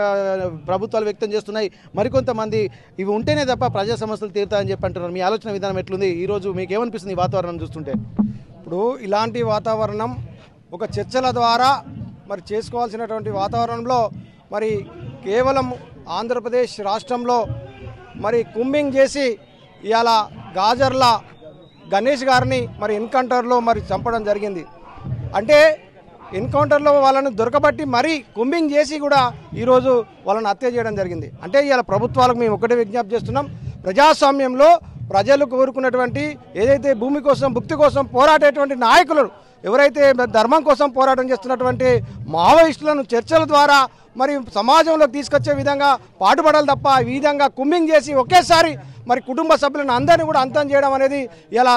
ప్రభుత్వాలు వ్యక్తం చేస్తున్నాయి. మరికొంతమంది ఇవి ఉంటేనే తప్ప ప్రజా సమస్యలు తీరుతాయని చెప్పి అంటున్నారు. మీ ఆలోచన విధానం ఎట్లుంది? ఈరోజు మీకు ఏమనిపిస్తుంది ఈ వాతావరణం చూస్తుంటే? ఇప్పుడు ఇలాంటి వాతావరణం ఒక చర్చల ద్వారా మరి చేసుకోవాల్సినటువంటి వాతావరణంలో మరి కేవలం ఆంధ్రప్రదేశ్ రాష్ట్రంలో మరి కుంబింగ్ చేసి ఇవాళ గాజర్ల గణేష్ గారిని మరి ఎన్కౌంటర్లో మరి చంపడం జరిగింది. అంటే ఎన్కౌంటర్లో వాళ్ళని దొరకబట్టి మరీ కుంబింగ్ చేసి కూడా ఈరోజు వాళ్ళని హత్య చేయడం జరిగింది. అంటే ఇవాళ ప్రభుత్వాలకు మేము ఒకటే విజ్ఞప్తి చేస్తున్నాం, ప్రజాస్వామ్యంలో ప్రజలు కోరుకున్నటువంటి ఏదైతే భూమి కోసం భుక్తి కోసం పోరాడేటువంటి నాయకులు ఎవరైతే ధర్మం కోసం పోరాటం చేస్తున్నటువంటి మావోయిస్టులను చర్చల ద్వారా మరి సమాజంలోకి తీసుకొచ్చే విధంగా పాటుపడాలి తప్ప ఈ విధంగా కుంబింగ్ చేసి ఒకేసారి మరి కుటుంబ సభ్యులను అందరినీ కూడా అంతం చేయడం అనేది ఇలా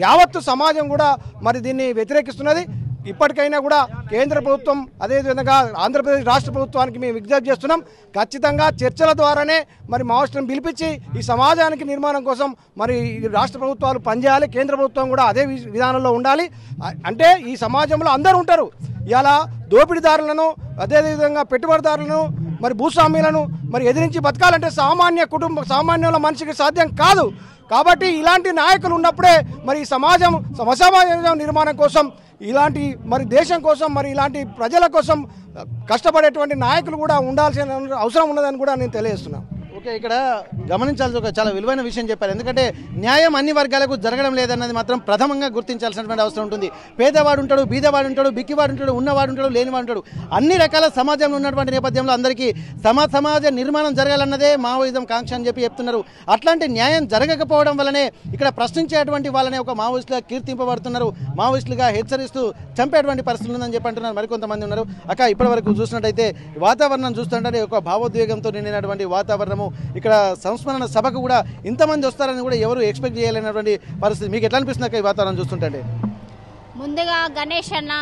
యావత్తు సమాజం కూడా మరి దీన్ని వ్యతిరేకిస్తున్నది. ఇప్పటికైనా కూడా కేంద్ర ప్రభుత్వం అదేవిధంగా ఆంధ్రప్రదేశ్ రాష్ట్ర ప్రభుత్వానికి మేము విజ్ఞప్తి చేస్తున్నాం, ఖచ్చితంగా చర్చల ద్వారానే మరి మావోయిస్టులను పిలిపించి ఈ సమాజానికి నిర్మాణం కోసం మరి రాష్ట్ర ప్రభుత్వాలు పనిచేయాలి, కేంద్ర ప్రభుత్వం కూడా అదే విధానంలో ఉండాలి. అంటే ఈ సమాజంలో అందరూ ఉంటారు. ఇలా దోపిడీదారులను అదేవిధంగా పెట్టుబడిదారులను మరి భూస్వామ్యులను మరి ఎదిరించి బతకాలంటే సామాన్యుల మనిషికి సాధ్యం కాదు. కాబట్టి ఇలాంటి నాయకులు ఉన్నప్పుడే మరి సమాజం నిర్మాణం కోసం ఇలాంటి మరి దేశం కోసం మరి ఇలాంటి ప్రజల కోసం కష్టపడేటువంటి నాయకులు కూడా ఉండాల్సిన అవసరం ఉన్నదని కూడా నేను తెలియజేస్తున్నాను. ఓకే, ఇక్కడ గమనించాల్సి ఒక చాలా విలువైన విషయం చెప్పారు. ఎందుకంటే న్యాయం అన్ని వర్గాలకు జరగడం లేదన్నది మాత్రం ప్రథమంగా గుర్తించాల్సినటువంటి అవసరం ఉంటుంది. పేదవాడు ఉంటాడు, బీదవాడు ఉంటాడు, బిక్కివాడు ఉంటాడు, ఉన్నవాడు ఉంటాడు, లేనివాడు ఉంటాడు. అన్ని రకాల సమాజంలో ఉన్నటువంటి నేపథ్యంలో అందరికీ సమాజ నిర్మాణం జరగాలన్నదే మావోయిజం కాంక్ష అని చెప్తున్నారు. అట్లాంటి న్యాయం జరగకపోవడం వల్లనే ఇక్కడ ప్రశ్నించేటువంటి వాళ్ళనే ఒక మావోయిస్టులుగా కీర్తింపబడుతున్నారు, మావోయిస్టులుగా హెచ్చరిస్తూ చంపేటువంటి పరిస్థితులు ఉందని చెప్పి అంటున్నారు. మరికొంతమంది ఉన్నారు. అక్క, ఇప్పటి వరకు చూసినట్టయితే వాతావరణం చూస్తుంటే ఒక భావోద్వేగంతో నిండినటువంటి వాతావరణము. ఇక్కడ సంస్మరణ సభకు కూడా ఇంతమంది వస్తారని కూడా ఎవరు ఎక్స్పెక్ట్ చేయలేనటువంటి పరిస్థితి. మీకు ఎట్లా అనిపిస్తుంది ఈ వాతావరణం చూస్తుంటే? ముందుగా గణేష్ అన్న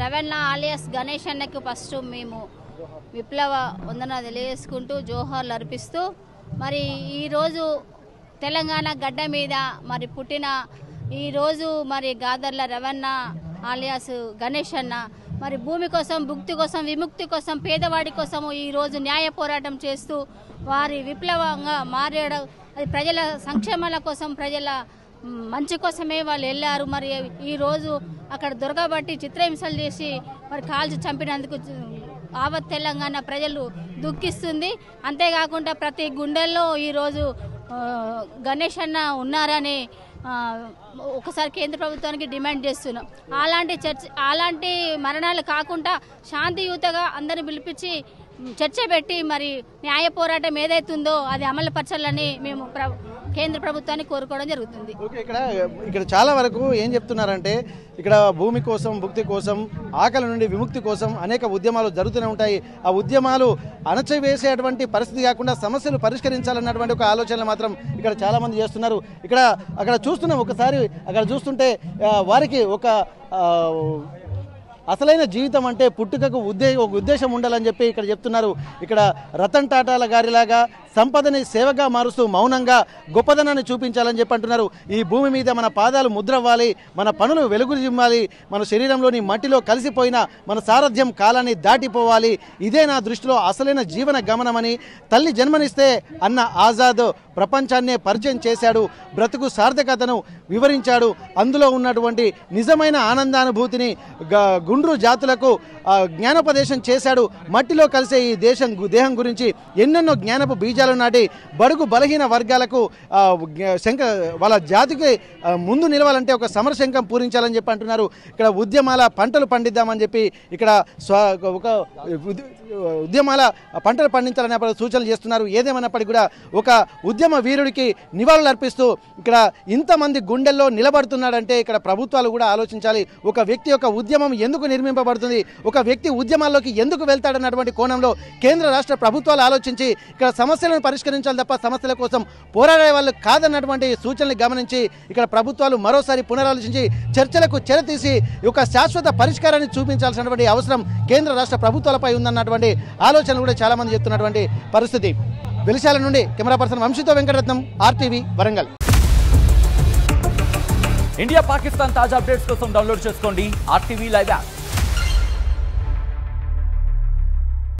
రవెన్న ఆలియాస్ గణేష్ అన్నకు ఫస్ట్ మేము విప్లవ వందన తెలియజేసుకుంటూ జోహార్లు అర్పిస్తూ, మరి ఈరోజు తెలంగాణ గడ్డ మీద మరి పుట్టిన ఈరోజు మరి గాదర్ల రవెన్న ఆలియాస్ గణేష్ అన్న మరి భూమి కోసం, భుక్తి కోసం, విముక్తి కోసం, పేదవాడి కోసము ఈరోజు న్యాయ పోరాటం చేస్తూ వారి విప్లవంగా మారేయడం, అది ప్రజల సంక్షేమాల కోసం, ప్రజల మంచి కోసమే వాళ్ళు వెళ్ళారు. మరి ఈరోజు అక్కడ దొరకబట్టి చిత్రహింసలు చేసి మరి కాల్చి చంపినందుకు యావత్ తెలంగాణ ప్రజలు దుఃఖిస్తుంది. అంతేకాకుండా ప్రతి గుండెల్లో ఈరోజు గణేష్ అన్న ఉన్నారని ఒకసారి కేంద్ర ప్రభుత్వానికి డిమాండ్ చేస్తున్నాం. అలాంటి మరణాలు కాకుండా శాంతియుతంగా అందరిని పిలిపించి చర్చ పెట్టి మరి న్యాయ పోరాటం ఏదైతుందో అది అమలు పరచాలని మేము కేంద్ర ప్రభుత్వాన్ని కోరుకోవడం జరుగుతుంది. ఇక్కడ చాలా వరకు ఏం చెప్తున్నారంటే ఇక్కడ భూమి కోసం, భుక్తి కోసం, ఆకలి నుండి విముక్తి కోసం అనేక ఉద్యమాలు జరుగుతూనే ఉంటాయి. ఆ ఉద్యమాలు అణచివేసేటువంటి పరిస్థితి కాకుండా సమస్యలు పరిష్కరించాలన్నటువంటి ఒక ఆలోచనలు మాత్రం ఇక్కడ చాలా మంది చేస్తున్నారు. అక్కడ చూస్తున్నాం, ఒకసారి అక్కడ చూస్తుంటే వారికి ఒక అసలైన జీవితం అంటే పుట్టుకకు ఒక ఉద్దేశం ఉండాలని చెప్పి ఇక్కడ చెప్తున్నారు. ఇక్కడ రతన్ టాటాల గారిలాగా సంపదని సేవగా మారుస్తూ మౌనంగా గొప్పదనాన్ని చూపించాలని చెప్పి అంటున్నారు. ఈ భూమి మీద మన పాదాలు ముద్రవ్వాలి, మన పనులు వెలుగులు జిమ్మాలి, మన శరీరంలోని మట్టిలో కలిసిపోయిన మన సారథ్యం కాలాన్ని దాటిపోవాలి. ఇదే నా దృష్టిలో అసలైన జీవన గమనమని, తల్లి జన్మనిస్తే అన్న ఆజాద్ ప్రపంచాన్నే పరిచయం చేశాడు, బ్రతుకు సార్థకతను వివరించాడు, అందులో ఉన్నటువంటి నిజమైన ఆనందానుభూతిని గుండ్రు జాతులకు జ్ఞానోపదేశం చేశాడు. మట్టిలో కలిసే ఈ దేహం గురించి ఎన్నెన్నో జ్ఞానపు బీజాలు నాటి బడుగు బలహీన వర్గాలకు వాళ్ళ జాతికి ముందు నిలవాలంటే ఒక సమరశంఖం పూరించాలని చెప్పి అంటున్నారు. ఇక్కడ ఉద్యమాల పంటలు పండిద్దామని చెప్పి ఇక్కడ ఒక ఉద్యమాల పంటలు పండించాలని సూచనలు చేస్తున్నారు. ఏదేమైనప్పటికీ కూడా ఒక ఉద్యమ వీరుడికి నివాళులు అర్పిస్తూ ఇక్కడ ఇంతమంది గుండెల్లో నిలబడుతున్నాడంటే ఇక్కడ ప్రభుత్వాలు కూడా ఆలోచించాలి. ఒక వ్యక్తి యొక్క ఉద్యమం ఎందుకు నిర్మింపబడుతుంది, ఒక వ్యక్తి ఉద్యమాల్లోకి ఎందుకు వెళ్తాడన్నటువంటి కోణంలో కేంద్ర రాష్ట్ర ప్రభుత్వాలు ఆలోచించి ఇక్కడ సమస్యలను పరిష్కరించాలి తప్ప సమస్యల కోసం పోరాడే వాళ్ళు కాదన్నటువంటి సూచనలు గమనించి ఇక్కడ ప్రభుత్వాలు మరోసారి పునరాలోచించి చర్చలకు చెరతీసి ఒక శాశ్వత పరిష్కారాన్ని చూపించాల్సినటువంటి అవసరం కేంద్ర రాష్ట్ర ప్రభుత్వాలపై ఉందన్నటువంటి ఆలోచనలు కూడా చాలా మంది చెప్తున్నటువంటి పరిస్థితి. వెలిశాల నుండి కెమెరా పర్సన్ వంశీతో వెంకటరత్నం, RTV వరంగల్. ఇండియా పాకిస్తాన్ తాజా అప్డేట్స్ కోసం డౌన్లోడ్ చేసుకోండి RTV లైవ్ యాప్.